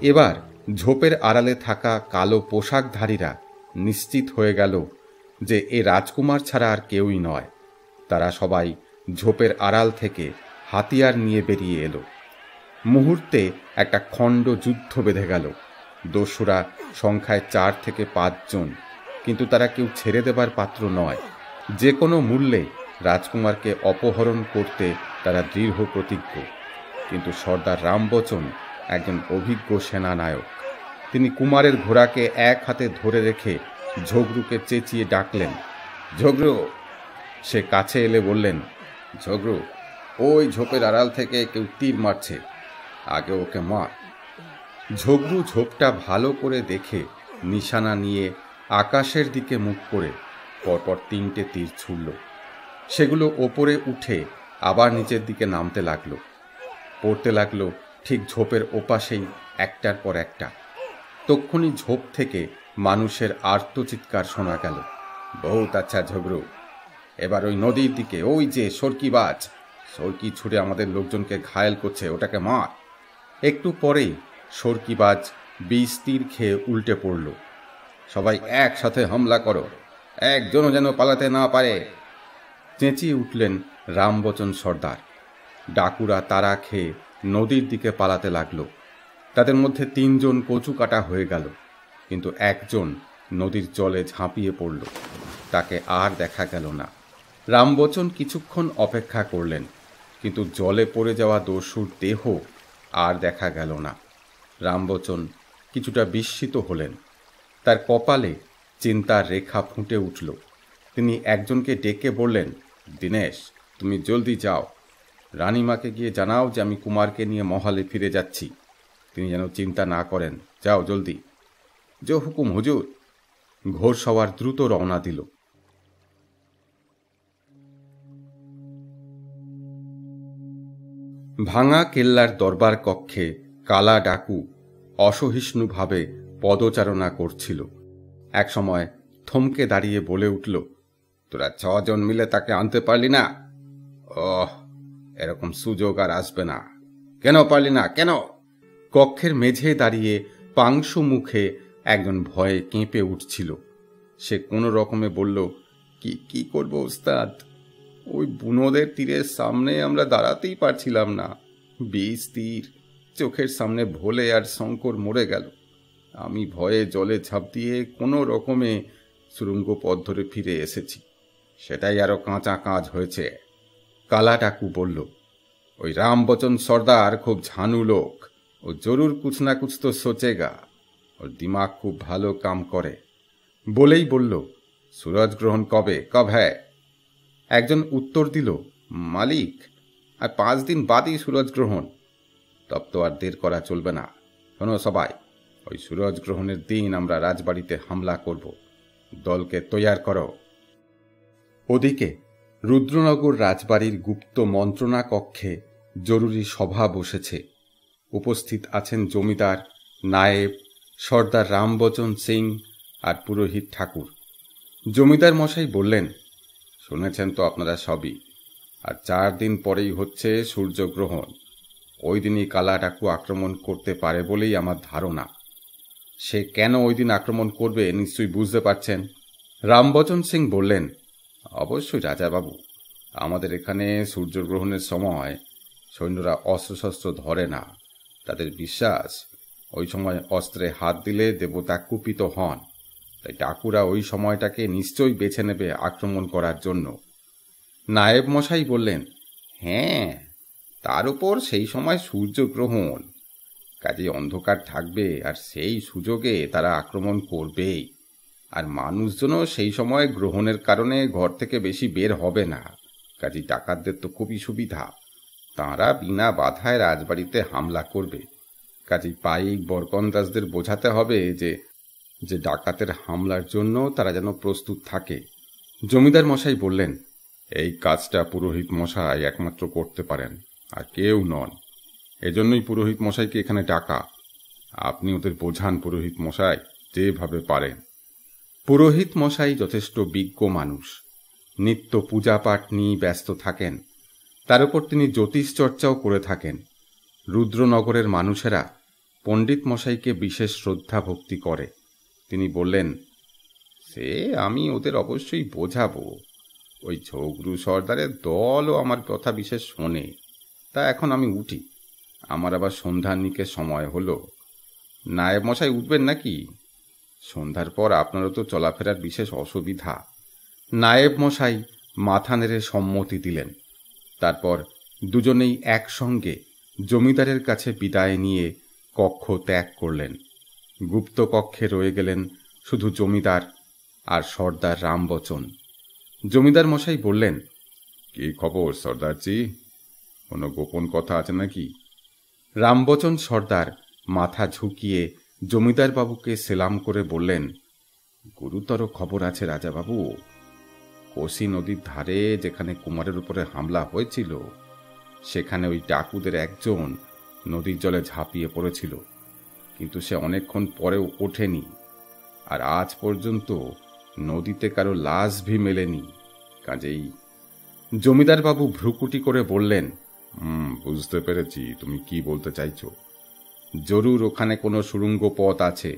এবার ঝোপের আড়ালে থাকা কালো পোশাকধারীরা নিশ্চিত হয়ে গেল যে এ রাজকুমার ছাড়া আর কেউই নয়। তারা সবাই ঝোপের আড়াল থেকে হাতিয়ার নিয়ে বেরিয়ে এলো। মুহূর্তে একটা খণ্ড যুদ্ধ বেঁধে গেল। দস্যুরা সংখ্যায় 4 থেকে 5 জন, কিন্তু তারা কেউ ছেড়ে দেবার পাত্র নয়। যে কোনো মূল্যে রাজকুমারকে অপহরণ করতে তারা দৃঢ় প্রতিজ্ঞ। কিন্তু সর্দার রামবচন একজন অভিজ্ঞ সেনানায়ক। তিনি কুমারের ঘোড়াকে এক হাতে ধরে রেখে ঝগড়ুকে চেঁচিয়ে ডাকলেন, ঝগড়ু! সে কাছে এলে বললেন, ঝগড়ু, ওই ঝোপের আড়াল থেকে কেউ তীর মারছে, আগে ওকে মার। ঝগড়ু ঝোপটা ভালো করে দেখে নিশানা নিয়ে আকাশের দিকে মুখ করে পরপর 3টে তীর ছুড়ল। সেগুলো ওপরে উঠে আবার নিচের দিকে নামতে লাগলো, পড়তে লাগলো ঠিক ঝোপের ওপাশেই একটার পর একটা। তক্ষুনি ঝোপ থেকে মানুষের আর্তচিৎকার শোনা গেল, বহুত আচ্ছা ঝগড়ু, এবার ওই নদীর দিকে, ওই যে সরকিবাজ, সরকি ছুড়ে আমাদের লোকজনকে ঘায়েল করছে, ওটাকে মার। একটু পরেই সরকিবাজ 20 তীর খেয়ে উল্টে পড়ল। সবাই একসাথে হামলা করো, একজনও যেন পালাতে না পারে, চেঁচিয়ে উঠলেন রামবচন সর্দার। ডাকুরা তারা খেয়ে নদীর দিকে পালাতে লাগলো। তাদের মধ্যে 3 জন কচু কাটা হয়ে গেল, কিন্তু একজন নদীর জলে ঝাঁপিয়ে পড়ল। তাকে আর দেখা গেল না। রামবচন কিছুক্ষণ অপেক্ষা করলেন, কিন্তু জলে পড়ে যাওয়া দস্যুর দেহ আর দেখা গেল না। রামবচন কিছুটা বিস্মিত হলেন। তার কপালে চিন্তার রেখা ফুটে উঠল। তিনি একজনকে ডেকে বললেন, দীনেশ, তুমি জলদি যাও, রানীমাকে গিয়ে জানাও যে আমি কুমারকে নিয়ে মহলে ফিরে যাচ্ছি। তিনি যেন চিন্তা না করেন, যাও জলদি। যে হুকুম হুজুর। ঘোড়সওয়ার দ্রুত রওনা দিল। ভাঙা কেল্লার দরবার কক্ষে কালা ডাকু অসহিষ্ণুভাবে পদচারণা করছিল। একসময় থমকে দাঁড়িয়ে বলে উঠল, তোরা 6 জন মিলে তাকে আনতে পারলি না? ওহ, এরকম সুযোগ আর আসবে না। কেন পারলি না, কেন? কক্ষের মেঝে দাঁড়িয়ে পাংশু মুখে একজন ভয়ে কেঁপে উঠছিল। সে কোনো রকমে বলল, কি করব ওস্তাদ? ওই বুনোদের তীরের সামনে আমরা দাঁড়াতেই পারছিলাম না। 20 তীর, চোখের সামনে ভোলে আর শঙ্কর মরে গেল। আমি ভয়ে জলে ঝাঁপ দিয়ে কোনো রকমে সুরঙ্গ পথ ধরে ফিরে এসেছি। সেটাই আরো কাঁচা কাজ হয়েছে। কালা ডাকু বলল, ওই রামবচন সর্দার খুব ঝানু লোক, ও জরুর কুছ না কুছ তো সোচেগা। ওর দিমাগ খুব ভালো কাম করে। বলেই বলল, सूरज ग्रहण कब है? একজন উত্তর দিল, মালিক, আর 5 দিন বাদই सूरज গ্রহণ। তব তো আর দের করা চলবে না। শোনো সবাই, ওই सूरज গ্রহণের দিন আমরা রাজবাড়িতে হামলা করব। দলকে তৈয়ার করো। ওদিকে রুদ্রনগর রাজবাড়ির গুপ্ত মন্ত্রণা কক্ষে জরুরি সভা বসেছে। উপস্থিত আছেন জমিদার, নায়েব, সর্দার রামবচন সিং আর পুরোহিত ঠাকুর। জমিদার মশাই বললেন, শুনেছেন তো আপনারা সবই, আর 4 দিন পরেই হচ্ছে সূর্যগ্রহণ। ওই দিনই কালা ডাকু আক্রমণ করতে পারে বলেই আমার ধারণা। সে কেন ওই দিন আক্রমণ করবে নিশ্চয়ই বুঝতে পারছেন। রামবচন সিং বললেন, অবশ্যই রাজাবাবু, আমাদের এখানে সূর্যগ্রহণের সময় সৈন্যরা অস্ত্রশস্ত্র ধরে না। তাদের বিশ্বাস ওই সময় অস্ত্রে হাত দিলে দেবতা কুপিত হন, তাই ডাকুরা ওই সময়টাকে নিশ্চয়ই বেছে নেবে আক্রমণ করার জন্য। নায়েব মশাই বললেন, হ্যাঁ, তার উপর সেই সময় সূর্যগ্রহণ। কাজেই অন্ধকার থাকবে, আর সেই সুযোগে তারা আক্রমণ করবেই। আর মানুষজনও সেই সময় গ্রহণের কারণে ঘর থেকে বেশি বের হবে না। কাজেই ডাকাতদের তো খুবই সুবিধা, তাঁরা বিনা বাধায় রাজবাড়িতে হামলা করবে। কাজেই পাইক বরকন্দাজদের বোঝাতে হবে যে যে ডাকাতের হামলার জন্য তারা যেন প্রস্তুত থাকে। জমিদার মশাই বললেন, এই কাজটা পুরোহিত মশাই একমাত্র করতে পারেন, আর কেউ নন। এজন্যই পুরোহিত মশাইকে এখানে ডাকা। আপনি ওদের বোঝান পুরোহিত মশাই, যেভাবে পারেন। পুরোহিত মশাই যথেষ্ট বিজ্ঞ মানুষ, নিত্য পূজা পাঠ নিয়ে ব্যস্ত থাকেন। তার উপর তিনি জ্যোতিষ চর্চাও করে থাকেন। রুদ্রনগরের মানুষেরা পণ্ডিত মশাইকে বিশেষ শ্রদ্ধা ভক্তি করে। তিনি বললেন, সে আমি ওদের অবশ্যই বোঝাবো। ওই ঝগড়ু সর্দারের দলও আমার কথা বিশেষ শোনে। তা এখন আমি উঠি, আমার আবার সন্ধ্যানিকের সময় হলো। নায়েব মশাই উঠবেন নাকি? সন্ধ্যার পর আপনারও তো চলাফেরার বিশেষ অসুবিধা। নায়েব মশাই মাথা নেড়ে সম্মতি দিলেন। তারপর দুজনেই একসঙ্গে জমিদারের কাছে বিদায় নিয়ে কক্ষ ত্যাগ করলেন। গুপ্ত কক্ষে রয়ে গেলেন শুধু জমিদার আর সর্দার রামবচন। জমিদার মশাই বললেন, কি খবর সর্দারজি? কোনো গোপন কথা আছে নাকি? রামবচন সর্দার মাথা ঝুঁকিয়ে জমিদার বাবুকে সেলাম করে বললেন, গুরুতর খবর আছে রাজাবাবু। কোশি নদীর ধারে যেখানে কুমারের উপরে হামলা হয়েছিল, সেখানে ওই ডাকুদের একজন নদীর জলে ঝাঁপিয়ে পড়েছিল, কিন্তু সে অনেকক্ষণ পরেও ওঠেনি। আর আজ পর্যন্ত নদীতে কারো লাশ ভি মেলেনি। কাজেই জমিদার বাবু ভ্রুকুটি করে বললেন, বুঝতে পেরেছি তুমি কি বলতে চাইছো। জরুর ওখানে কোনো সুড়ঙ্গ পথ আছে,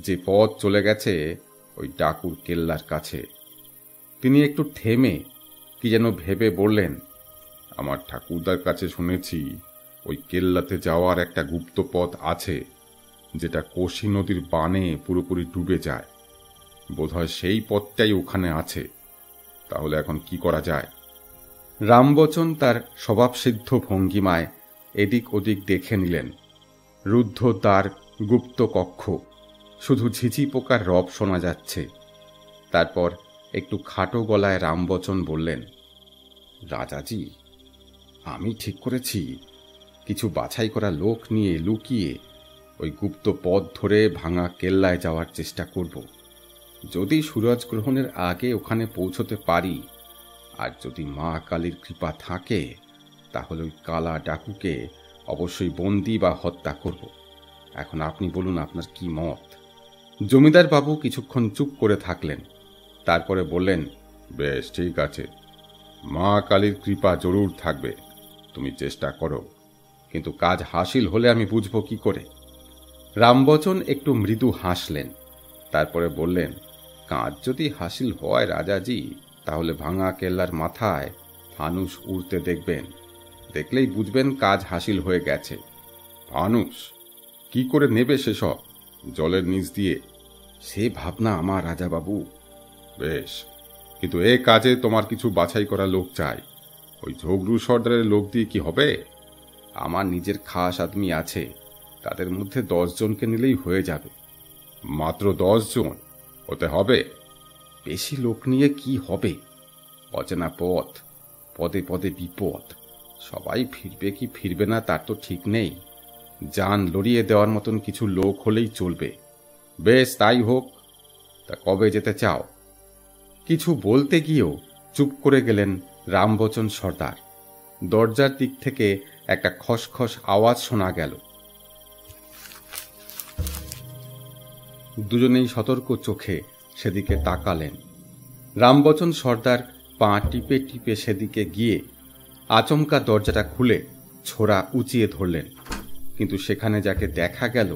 যে পথ চলে গেছে ওই ডাকুর কেল্লার কাছে। তিনি একটু থেমে কি যেন ভেবে বললেন, আমার ঠাকুরদার কাছে শুনেছি ওই কেল্লাতে যাওয়ার একটা গুপ্ত পথ আছে, যেটা কোশি নদীর বানে পুরোপুরি ডুবে যায়। বোধহয় সেই পথটাই ওখানে আছে। তাহলে এখন কি করা যায়? রামবচন তার স্বভাবসিদ্ধ ভঙ্গিমায় এদিক ওদিক দেখে নিলেন। রুদ্ধ দ্বার, গুপ্ত কক্ষ, শুধু ঝিঝি পোকার রব শোনা যাচ্ছে। তারপর একটু খাটো গলায় রামবচন বললেন, রাজাজি, আমি ঠিক করেছি কিছু বাছাই করা লোক নিয়ে লুকিয়ে ওই গুপ্ত পথ ধরে ভাঙা কেল্লায় যাওয়ার চেষ্টা করব। যদি সূরজ গ্রহণের আগে ওখানে পৌঁছতে পারি, আর যদি মা কালীর কৃপা থাকে, তাহলে ওই কালা ডাকুকে অবশ্যই বন্দি বা হত্যা করব। এখন আপনি বলুন আপনার কি মত? জমিদার বাবু কিছুক্ষণ চুপ করে থাকলেন। তারপরে বললেন, বেশ ঠিক আছে, মা কালীর কৃপা জরুর থাকবে। তুমি চেষ্টা করো, কিন্তু কাজ হাসিল হলে আমি বুঝব কি করে। রামবচন একটু মৃদু হাসলেন। তারপরে বললেন, কাজ যদি হাসিল হয় রাজাজি, তাহলে ভাঙা কেল্লার মাথায় ফানুস উড়তে দেখবেন। দেখলেই বুঝবেন কাজ হাসিল হয়ে গেছে। ফানুস কি করে নেবে সেসব জলের নিচ দিয়ে? সে ভাবনা আমার রাজাবাবু। বেশ, কিন্তু এ কাজে তোমার কিছু বাছাই করা লোক চাই। ওই ঝগড়ু সর্দারের লোক দিয়ে কি হবে? আমার নিজের খাস আদমি আছে, তাদের মধ্যে 10 জনকে নিলেই হয়ে যাবে। মাত্র 10 জন হতে হবে? বেশি লোক নিয়ে কি হবে? অচেনা পথ, পদে পদে বিপদ। সবাই ফিরবে কি ফিরবে না তার তো ঠিক নেই। জান লড়িয়ে দেওয়ার মতন কিছু লোক হলেই চলবে। বেশ, তাই হোক। তা কবে যেতে চাও? কিছু বলতে গিয়েও চুপ করে গেলেন রামবচন সর্দার। দরজার দিক থেকে একটা খসখস আওয়াজ শোনা গেল। দুজনেই সতর্ক চোখে সেদিকে তাকালেন। রামবচন সর্দার পা টিপে টিপে সেদিকে গিয়ে আচমকা দরজাটা খুলে ছোরা উঁচিয়ে ধরলেন। কিন্তু সেখানে যাকে দেখা গেল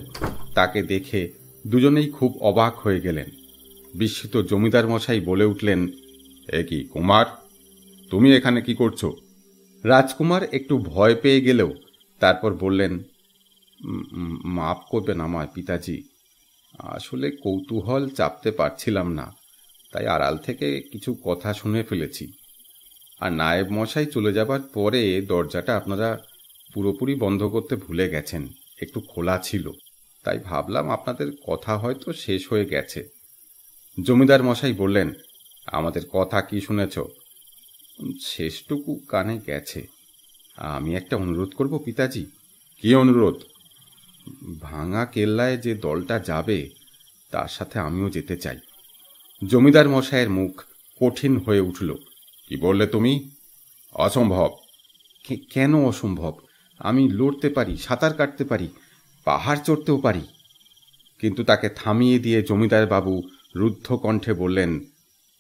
তাকে দেখে দুজনেই খুব অবাক হয়ে গেলেন। বিস্মিত জমিদার মশাই বলে উঠলেন, এ কি কুমার, তুমি এখানে কি করছো? রাজকুমার একটু ভয় পেয়ে গেলেও তারপর বললেন, মাফ করবেন আমায় পিতাজি, আসলে কৌতূহল চাপতে পারছিলাম না, তাই আড়াল থেকে কিছু কথা শুনে ফেলেছি। আর নায়েব মশাই চলে যাবার পরে দরজাটা আপনারা পুরোপুরি বন্ধ করতে ভুলে গেছেন। একটু খোলা ছিল, তাই ভাবলাম আপনাদের কথা হয়তো শেষ হয়ে গেছে। জমিদার মশাই বললেন, আমাদের কথা কি শুনেছ? শেষটুকু কানে গেছে। আমি একটা অনুরোধ করব পিতাজি। কি অনুরোধ? ভাঙা কেল্লায় যে দলটা যাবে তার সাথে আমিও যেতে চাই। জমিদার মশাইয়ের মুখ কঠিন হয়ে উঠল। কি বললে তুমি? অসম্ভব। কেন অসম্ভব? আমি লড়তে পারি, সাঁতার কাটতে পারি, পাহাড় চড়তেও পারি। কিন্তু তাকে থামিয়ে দিয়ে জমিদার বাবু রুদ্ধ কণ্ঠে বললেন,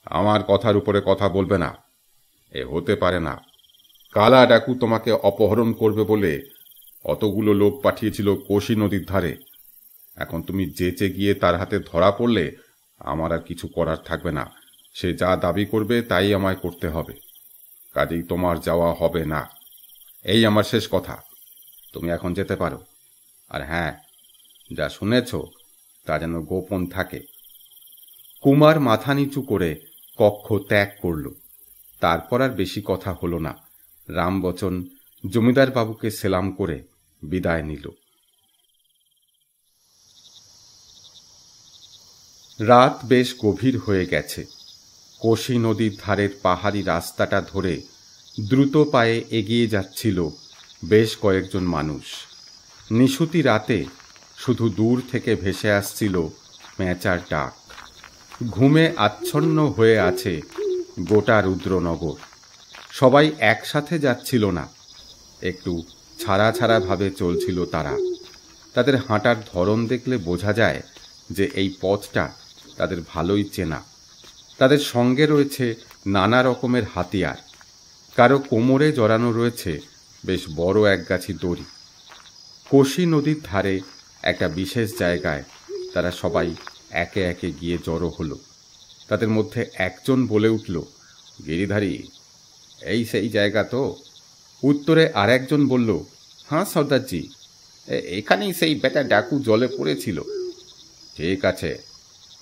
আমার কথার উপরে কথা বলবে না, এ হতে পারে না। কালা ডাকু তোমাকে অপহরণ করবে বলে অতগুলো লোক পাঠিয়েছিল কোশি নদীর ধারে। এখন তুমি যেচে গিয়ে তার হাতে ধরা পড়লে আমার আর কিছু করার থাকবে না। সে যা দাবি করবে তাই আমায় করতে হবে। কাজেই তোমার যাওয়া হবে না। এই আমার শেষ কথা। তুমি এখন যেতে পারো। আর হ্যাঁ, যা শুনেছ তা যেন গোপন থাকে। কুমার মাথা নিচু করে কক্ষ ত্যাগ করল। তারপর আর বেশি কথা হলো না। রামবচন জমিদার বাবুকে সেলাম করে বিদায় নিল। রাত বেশ গভীর হয়ে গেছে। কোশি নদীর ধারের পাহাড়ি রাস্তাটা ধরে দ্রুত পায়ে এগিয়ে যাচ্ছিল বেশ কয়েকজন মানুষ। নিশুতি রাতে শুধু দূর থেকে ভেসে আসছিল পেঁচার ডাক। ঘুমে আচ্ছন্ন হয়ে আছে গোটা রুদ্রনগর। সবাই একসাথে যাচ্ছিল না, একটু ছাড়া ছাড়া ভাবে চলছিল তারা। তাদের হাঁটার ধরন দেখলে বোঝা যায় যে এই পথটা তাদের ভালোই চেনা। তাদের সঙ্গে রয়েছে নানা রকমের হাতিয়ার। কারো কোমরে জড়ানো রয়েছে বেশ বড় একগাছি দড়ি। কোশি নদীর ধারে একটা বিশেষ জায়গায় তারা সবাই একে একে গিয়ে জড়ো হলো। তাদের মধ্যে একজন বলে উঠল, গিরিধারী, এই সেই জায়গা তো? উত্তরে আর একজন বলল, হ্যাঁ সর্দারজি, এখানেই সেই বেটা ডাকু জলে পড়েছিল। ঠিক আছে,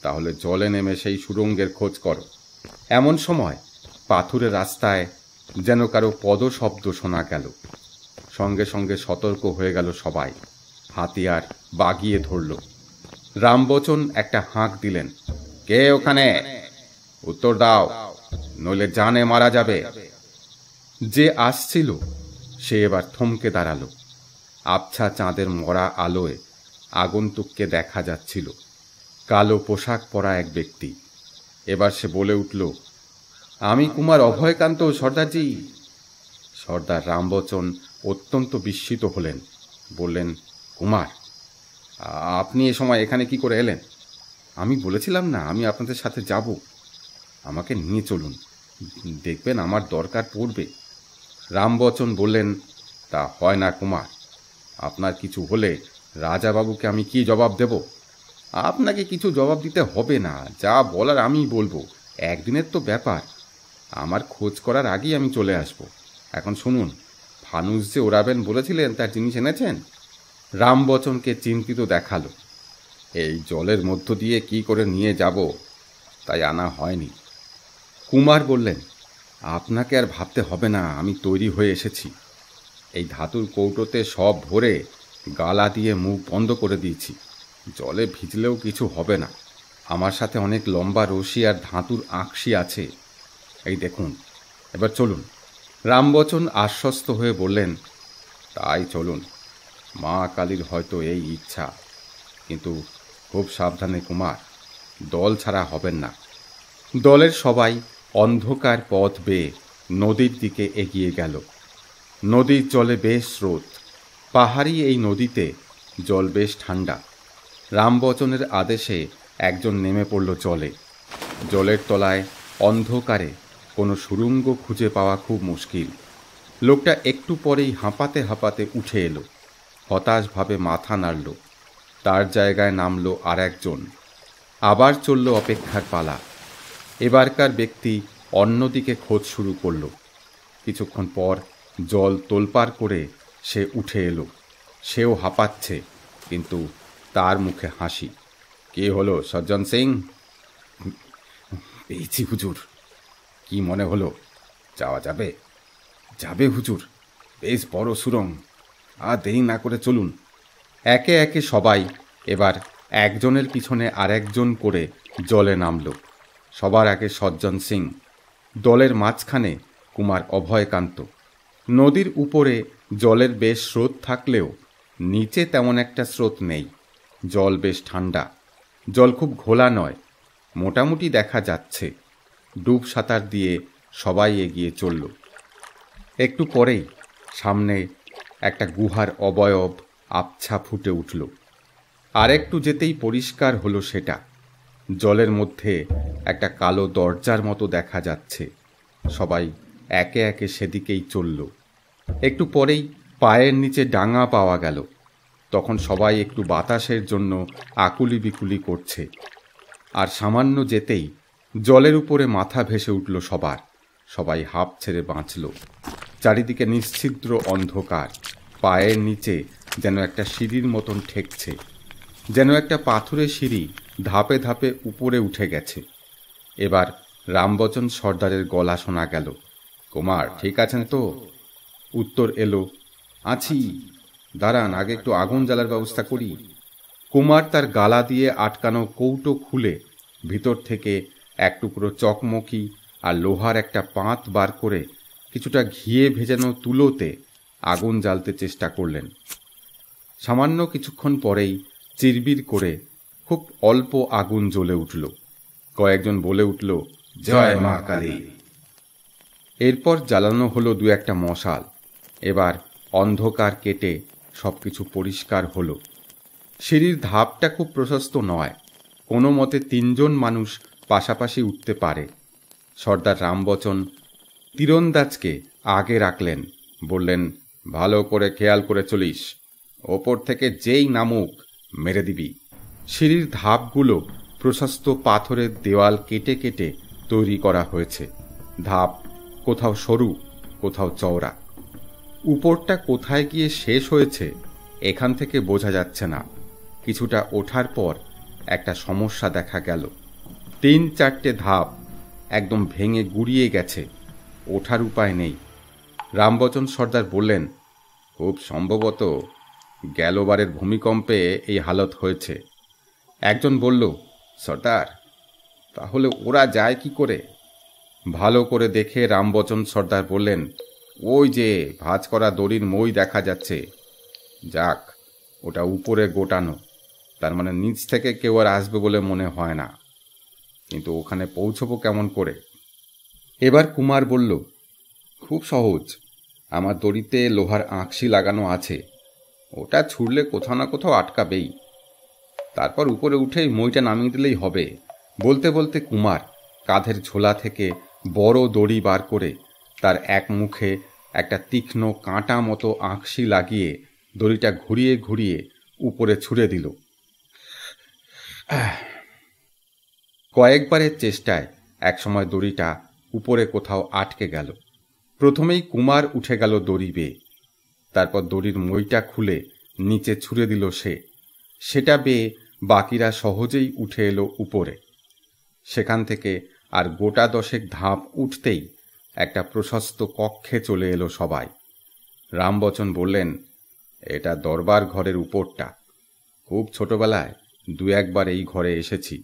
তাহলে জলে নেমে সেই সুড়ঙ্গের খোঁজ করো। এমন সময় পাথুরে রাস্তায় যেন কারো পদশব্দ শোনা গেল। সঙ্গে সঙ্গে সতর্ক হয়ে গেল সবাই। হাতিয়ার বাগিয়ে ধরল। রামবচন একটা হাঁক দিলেন, কে ওখানে? উত্তর দাও, নইলে জানে মারা যাবে। যে আসছিল সে এবার থমকে দাঁড়ালো। আবছা চাঁদের মরা আলোয় আগন্তুককে দেখা যাচ্ছিল। কালো পোশাক পরা এক ব্যক্তি। এবার সে বলে উঠল, আমি কুমার অভয়কান্ত, সর্দারজি। সর্দার রামবচন অত্যন্ত বিস্মিত হলেন। বললেন, কুমার, আপনি এ সময় এখানে কি করে এলেন? আমি বলেছিলাম না আমি আপনাদের সাথে যাব? আমাকে নিয়ে চলুন, দেখবেন আমার দরকার পড়বে। রামবচন বললেন, তা হয় না কুমার। আপনার কিছু হলে রাজাবাবুকে আমি কি জবাব দেব? আপনাকে কিছু জবাব দিতে হবে না, যা বলার আমিই বলবো। একদিনের তো ব্যাপার। আমার খোঁজ করার আগেই আমি চলে আসব। এখন শুনুন, ফানুস যে ওড়াবেন বলেছিলেন তার জিনিস এনেছেন? রামবচনকে চিন্তিত দেখালো। এই জলের মধ্য দিয়ে কি করে নিয়ে যাব, তাই আনা হয়নি। কুমার বললেন, আপনাকে আর ভাবতে হবে না, আমি তৈরি হয়ে এসেছি। এই ধাতুর কৌটোতে সব ভরে গালা দিয়ে মুখ বন্ধ করে দিয়েছি। জলে ভিজলেও কিছু হবে না। আমার সাথে অনেক লম্বা রশি আর ধাতুর আঁকশি আছে। এই দেখুন, এবার চলুন। রামবচন আশ্বস্ত হয়ে বললেন, তাই চলুন। মা কালীর হয়তো এই ইচ্ছা। কিন্তু খুব সাবধানে কুমার, দল ছাড়া হবেন না। দলের সবাই অন্ধকার পথ বেয়ে নদীর দিকে এগিয়ে গেল। নদীর জলে বেশ স্রোত। পাহাড়ি এই নদীতে জল বেশ ঠান্ডা। রামবচনের আদেশে একজন নেমে পড়ল জলে। জলের তলায় অন্ধকারে কোনো সুড়ঙ্গ খুঁজে পাওয়া খুব মুশকিল। লোকটা একটু পরেই হাঁপাতে হাঁপাতে উঠে এলো। হতাশভাবে মাথা নাড়ল। তার জায়গায় নামল আর একজন। আবার চলল অপেক্ষার পালা। এবারকার ব্যক্তি অন্যদিকে খোঁজ শুরু করল। কিছুক্ষণ পর জল তোলপাড় করে সে উঠে এলো। সেও হাঁপাচ্ছে, কিন্তু তার মুখে হাসি। কে হলো সজ্জন সিং? পেয়েছি হুজুর। কি মনে হলো, যাওয়া যাবে? যাবে হুজুর, বেশ বড় সুড়ঙ্গ। আর দেরি না করে চলুন। একে একে সবাই এবার একজনের পিছনে আরেকজন করে জলে নামল। সবার আগে সজ্জন সিং, দলের মাঝখানে কুমার অভয়কান্ত। নদীর উপরে জলের বেশ স্রোত থাকলেও নিচে তেমন একটা স্রোত নেই। জল বেশ ঠান্ডা, জল খুব ঘোলা নয়, মোটামুটি দেখা যাচ্ছে। ডুব সাঁতার দিয়ে সবাই এগিয়ে চলল। একটু পরেই সামনে একটা গুহার অবয়ব আবছা ফুটে উঠল। আর একটু যেতেই পরিষ্কার হলো সেটা। জলের মধ্যে একটা কালো দরজার মতো দেখা যাচ্ছে। সবাই একে একে সেদিকেই চলল। একটু পরেই পায়ের নিচে ডাঙা পাওয়া গেল। তখন সবাই একটু বাতাসের জন্য আকুলি বিকুলি করছে। আর সামান্য যেতেই জলের উপরে মাথা ভেসে উঠল সবার। সবাই হাঁপ ছেড়ে বাঁচল। চারিদিকে নিশ্ছিদ্র অন্ধকার। পায়ের নিচে যেন একটা সিঁড়ির মতন ঠেকছে, যেন একটা পাথুরে সিঁড়ি ধাপে ধাপে উপরে উঠে গেছে। এবার রামবচন সর্দারের গলা শোনা গেল, কুমার ঠিক আছেন তো? উত্তর এলো, আছি। দাঁড়ান, আগে একটু আগুন জ্বালার ব্যবস্থা করি। কুমার তার গালা দিয়ে আটকানো কৌটো খুলে ভিতর থেকে এক টুকরো চকমকি আর লোহার একটা পাত বার করে কিছুটা ঘিয়ে ভেজানো তুলোতে আগুন জ্বালতে চেষ্টা করলেন। সামান্য কিছুক্ষণ পরেই চিরবির করে খুব অল্প আগুন জ্বলে উঠল। কয়েকজন বলে উঠল, জয় মা কালী। এরপর জ্বালানো হলো দু একটা মশাল। এবার অন্ধকার কেটে সবকিছু পরিষ্কার হলো। সিঁড়ির ধাপটা খুব প্রশস্ত নয়, কোনো মতে 3 জন মানুষ পাশাপাশি উঠতে পারে। সর্দার রামবচন তীরন্দাজকে আগে রাখলেন, বললেন, ভালো করে খেয়াল করে চলিস, ওপর থেকে যেই নামুক মেরে দিবি। সিঁড়ির ধাপগুলো প্রশস্ত পাথরের দেওয়াল কেটে কেটে তৈরি করা হয়েছে। ধাপ কোথাও সরু, কোথাও চওড়া। উপরটা কোথায় গিয়ে শেষ হয়েছে এখান থেকে বোঝা যাচ্ছে না। কিছুটা ওঠার পর একটা সমস্যা দেখা গেল। 3-4টে ধাপ একদম ভেঙে গুড়িয়ে গেছে, ওঠার উপায় নেই। রামবচন সর্দার বললেন, খুব সম্ভবত গেলবারের ভূমিকম্পে এই হালত হয়েছে। একজন বলল, সর্দার, তাহলে ওরা যায় কি করে? ভালো করে দেখে রামবচন সর্দার বললেন, ওই যে ভাঁজ করা দড়ির মই দেখা যাচ্ছে। যাক, ওটা উপরে গোটানো, তার মানে নিচ থেকে কেউ আর আসবে বলে মনে হয় না। কিন্তু ওখানে পৌঁছবো কেমন করে? এবার কুমার বলল, খুব সহজ, আমার দড়িতে লোহার আঁকশি লাগানো আছে, ওটা ছুড়লে কোথাও না কোথাও আটকাবেই। তারপর উপরে উঠেই মইটা নামিয়ে দিলেই হবে। বলতে বলতে কুমার কাঁধের ঝোলা থেকে বড় দড়ি বার করে তার এক মুখে একটা তীক্ষ্ণ কাঁটা মতো আঁকশি লাগিয়ে দড়িটা ঘুরিয়ে ঘুরিয়ে উপরে ছুঁড়ে দিল। কয়েকবারের চেষ্টায় একসময় দড়িটা উপরে কোথাও আটকে গেল। প্রথমেই কুমার উঠে গেল দড়ি বেয়ে। তারপর দড়ির মইটা খুলে নিচে ছুঁড়ে দিল সে। সেটা বেয়ে বাকিরা সহজেই উঠে এলো উপরে। সেখান থেকে আর গোটা 10 ধাপ উঠতেই একটা প্রশস্ত কক্ষে চলে এলো সবাই। রামবচন বললেন, এটা দরবার ঘরের উপরটা। খুব ছোটবেলায় 2-1 বার এই ঘরে এসেছি,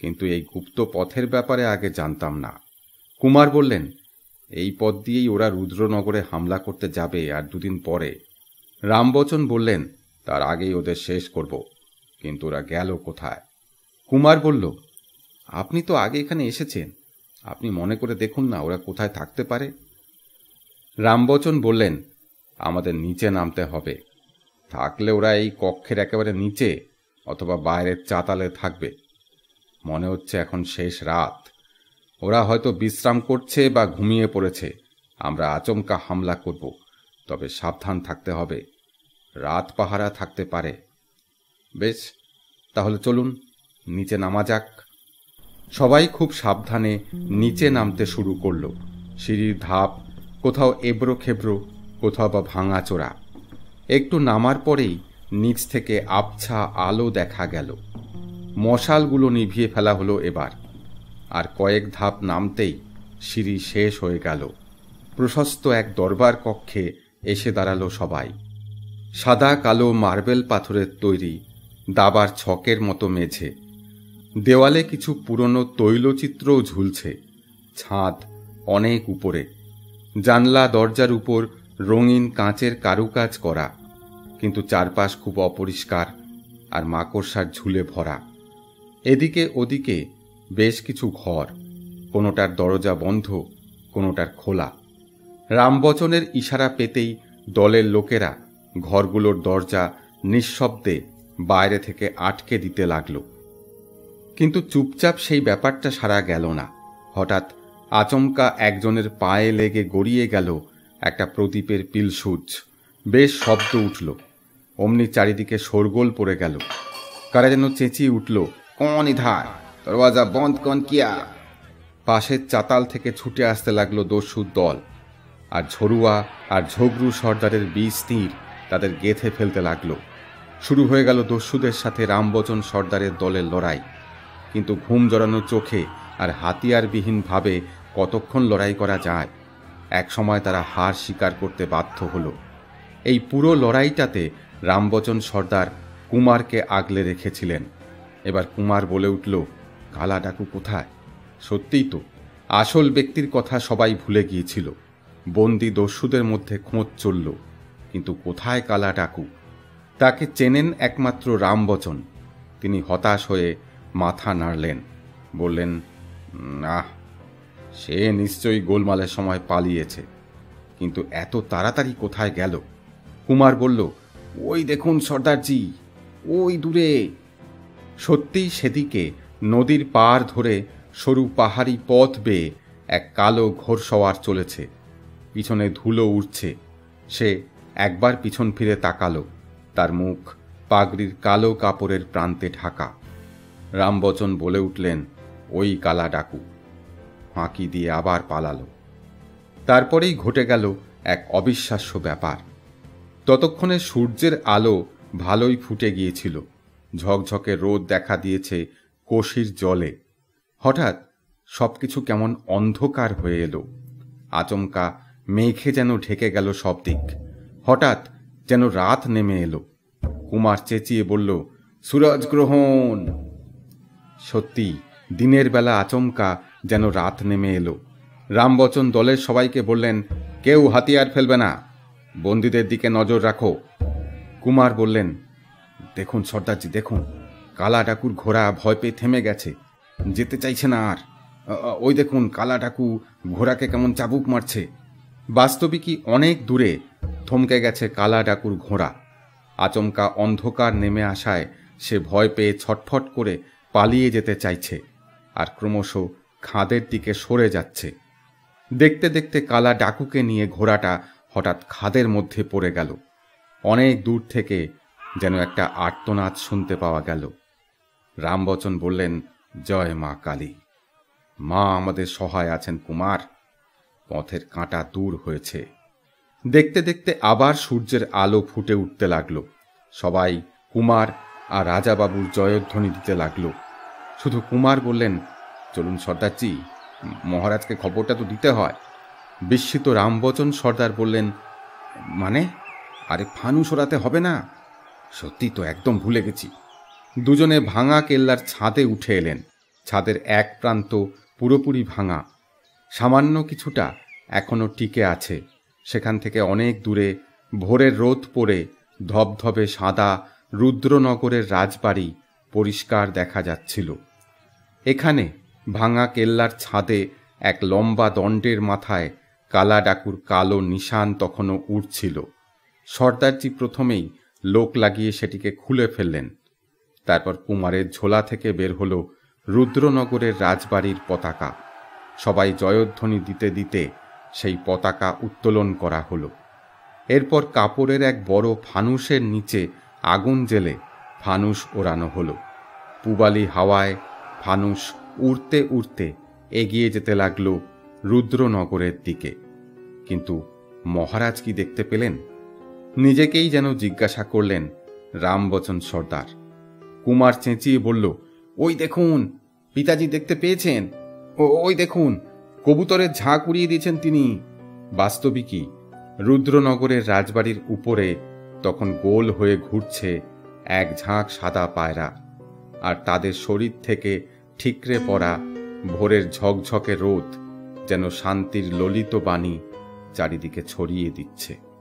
কিন্তু এই গুপ্ত পথের ব্যাপারে আগে জানতাম না। কুমার বললেন, এই পথ দিয়েই ওরা রুদ্রনগরে হামলা করতে যাবে আর 2 দিন পরে। রামবচন বললেন, তার আগেই ওদের শেষ করব, কিন্তু ওরা গেল কোথায়? কুমার বলল, আপনি তো আগে এখানে এসেছেন, আপনি মনে করে দেখুন না ওরা কোথায় থাকতে পারে। রামবচন বললেন, আমাদের নিচে নামতে হবে। থাকলে ওরা এই কক্ষের একেবারে নিচে অথবা বাইরের চাতালে থাকবে। মনে হচ্ছে এখন শেষ রাত, ওরা হয়তো বিশ্রাম করছে বা ঘুমিয়ে পড়েছে। আমরা আচমকা হামলা করব, তবে সাবধান থাকতে হবে, রাত পাহারা থাকতে পারে। বেশ, তাহলে চলুন নিচে নামা যাক। সবাই খুব সাবধানে নিচে নামতে শুরু করল। সিঁড়ির ধাপ কোথাও এবড়ো খেবড়ো, কোথাও বা ভাঙাচোরা। একটু নামার পরেই নিচ থেকে আবছা আলো দেখা গেল। মশালগুলো নিভিয়ে ফেলা হলো এবার। আর কয়েক ধাপ নামতেই সিঁড়ি শেষ হয়ে গেল। প্রশস্ত এক দরবার কক্ষে এসে দাঁড়ালো সবাই। সাদা কালো মার্বেল পাথরের তৈরি দাবার ছকের মতো মেঝে, দেওয়ালে কিছু পুরনো তৈলচিত্রও ঝুলছে। ছাদ অনেক উপরে, জানলা দরজার উপর রঙিন কাঁচের কারুকাজ করা, কিন্তু চারপাশ খুব অপরিষ্কার আর মাকড়সার ঝুলে ভরা। এদিকে ওদিকে বেশ কিছু ঘর, কোনোটার দরজা বন্ধ, কোনোটার খোলা। রামবচনের ইশারা পেতেই দলের লোকেরা ঘরগুলোর দরজা নিঃশব্দে বাইরে থেকে আটকে দিতে লাগল। কিন্তু চুপচাপ সেই ব্যাপারটা সারা গেল না। হঠাৎ আচমকা একজনের পায়ে লেগে গড়িয়ে গেল একটা প্রদীপের পিলসুচ। বেশ শব্দ উঠল, অমনি চারিদিকে শোরগোল পড়ে গেল। কারা যেন চেঁচিয়ে উঠল, কন ইধার, দরওয়াজা বন্ধ কন কিয়া। পাশের চাতাল থেকে ছুটে আসতে লাগলো দস্যুর দল, আর ঝরুয়া আর ঝগড়ু সর্দারের বিষ তীর তাদের গেঁথে ফেলতে লাগলো। শুরু হয়ে গেল দস্যুদের সাথে রামবচন সর্দারের দলের লড়াই। কিন্তু ঘুম জড়ানো চোখে আর হাতিয়ারবিহীনভাবে কতক্ষণ লড়াই করা যায়? এক সময় তারা হার স্বীকার করতে বাধ্য হল। এই পুরো লড়াইটাতে রামবচন সর্দার কুমারকে আগলে রেখেছিলেন। এবার কুমার বলে উঠল, কালা ডাকু কোথায়? সত্যিই তো, আসল ব্যক্তির কথা সবাই ভুলে গিয়েছিল। বন্দি দস্যুদের মধ্যে খোঁজ চলল, কিন্তু কোথায় কালা ডাকু? তাকে চেনেন একমাত্র রামবচন। তিনি হতাশ হয়ে মাথা নাড়লেন, বললেন, আহ, সে নিশ্চয়ই গোলমালের সময় পালিয়েছে, কিন্তু এত তাড়াতাড়ি কোথায় গেল? কুমার বলল, ওই দেখুন সর্দারজি, ওই দূরে। সত্যিই সেদিকে নদীর পাড় ধরে সরু পাহাড়ি পথ বেয়ে এক কালো ঘোড়সওয়ার চলেছে। পিছনে ধুলো উঠছে। সে একবার পিছন ফিরে তাকালো, তার মুখ পাগড়ির কালো কাপড়ের প্রান্তে ঢাকা। রামবচন বলে উঠলেন, ওই কালা ডাকু। ফাঁকি দিয়ে আবার পালালো। তারপরেই ঘটে গেল এক অবিশ্বাস্য ব্যাপার। ততক্ষণে সূর্যের আলো ভালোই ফুটে গিয়েছিল। ঝকঝকে রোদ দেখা দিয়েছে কোশির জলে। হঠাৎ সবকিছু কেমন অন্ধকার হয়ে এলো। আচমকা মেঘে যেন ঢেকে গেল সব দিক। হঠাৎ যেন রাত নেমে এলো। কুমার চেঁচিয়ে বলল, সূরজ গ্রহণ। সত্যি দিনের বেলা আচমকা যেন রাত নেমে এলো। রামবচন দলের সবাইকে বললেন, কেউ হাতিয়ার ফেলবে না, বন্দীদের দিকে নজর রাখো। কুমার বললেন, দেখুন সর্দারজি, দেখুন, কালা ডাকুর ঘোড়া ভয় পেয়ে থেমে গেছে, যেতে চাইছে না আর। ওই দেখুন, কালা ডাকু ঘোড়াকে কেমন চাবুক মারছে। বাস্তবিকই অনেক দূরে থমকে গেছে কালা ডাকুর ঘোড়া। আচমকা অন্ধকার নেমে আসায় সে ভয় পেয়ে ছটফট করে পালিয়ে যেতে চাইছে, আর ক্রমশ খাদের দিকে সরে যাচ্ছে। দেখতে দেখতে কালা ডাকুকে নিয়ে ঘোড়াটা হঠাৎ খাদের মধ্যে পড়ে গেল। অনেক দূর থেকে যেন একটা আর্তনাদ শুনতে পাওয়া গেল। রামবচন বললেন, জয় মা কালী, মা আমাদের সহায় আছেন কুমার, পথের কাঁটা দূর হয়েছে। দেখতে দেখতে আবার সূর্যের আলো ফুটে উঠতে লাগলো। সবাই কুমার আর রাজাবাবুর জয়ধ্বনি দিতে লাগলো। শুধু কুমার বললেন, চলুন সর্দারজি, মহারাজকে খবরটা তো দিতে হয়। বিস্মিত রামবচন সর্দার বললেন, মানে? আরে ফানুস ওড়াতে হবে না? সত্যি তো, একদম ভুলে গেছি। দুজনে ভাঙা কেল্লার ছাদে উঠে এলেন। ছাদের এক প্রান্ত পুরোপুরি ভাঙা, সামান্য কিছুটা এখনো টিকে আছে। সেখান থেকে অনেক দূরে ভোরের রোদ পড়ে ধবধবে সাদা রুদ্রনগরের রাজবাড়ি পরিষ্কার দেখা যাচ্ছিল। এখানে ভাঙা কেল্লার ছাদে এক লম্বা দণ্ডের মাথায় কালা ডাকুর কালো নিশান তখনও উড়ছিল। সর্দারজি প্রথমেই লোক লাগিয়ে সেটিকে খুলে ফেললেন। তারপর কুমারের ঝোলা থেকে বের হলো রুদ্রনগরের রাজবাড়ির পতাকা। সবাই জয়ধ্বনি দিতে দিতে সেই পতাকা উত্তোলন করা হলো। এরপর কাপড়ের এক বড় ফানুসের নিচে আগুন জ্বেলে ফানুস ওড়ানো হলো। পূবালি হাওয়ায় ফানুস উড়তে উড়তে এগিয়ে যেতে লাগলো রুদ্রনগরের দিকে। কিন্তু মহারাজ কি দেখতে পেলেন? নিজেকেই যেন জিজ্ঞাসা করলেন রামবচন সর্দার। কুমার চেঁচিয়ে বলল, ওই দেখুন, পিতাজি দেখতে পেয়েছেন, ওই দেখুন, কবুতরের ঝাঁক উড়িয়ে দিয়েছেন তিনি। বাস্তবিকই রুদ্রনগরের রাজবাড়ির উপরে তখন গোল হয়ে ঘুরছে এক ঝাঁক সাদা পায়রা, আর তাদের শরীর থেকে ঠিকরে পড়া ভোরের ঝকঝকে রোদ যেন শান্তির ললিত বাণী চারিদিকে ছড়িয়ে দিচ্ছে।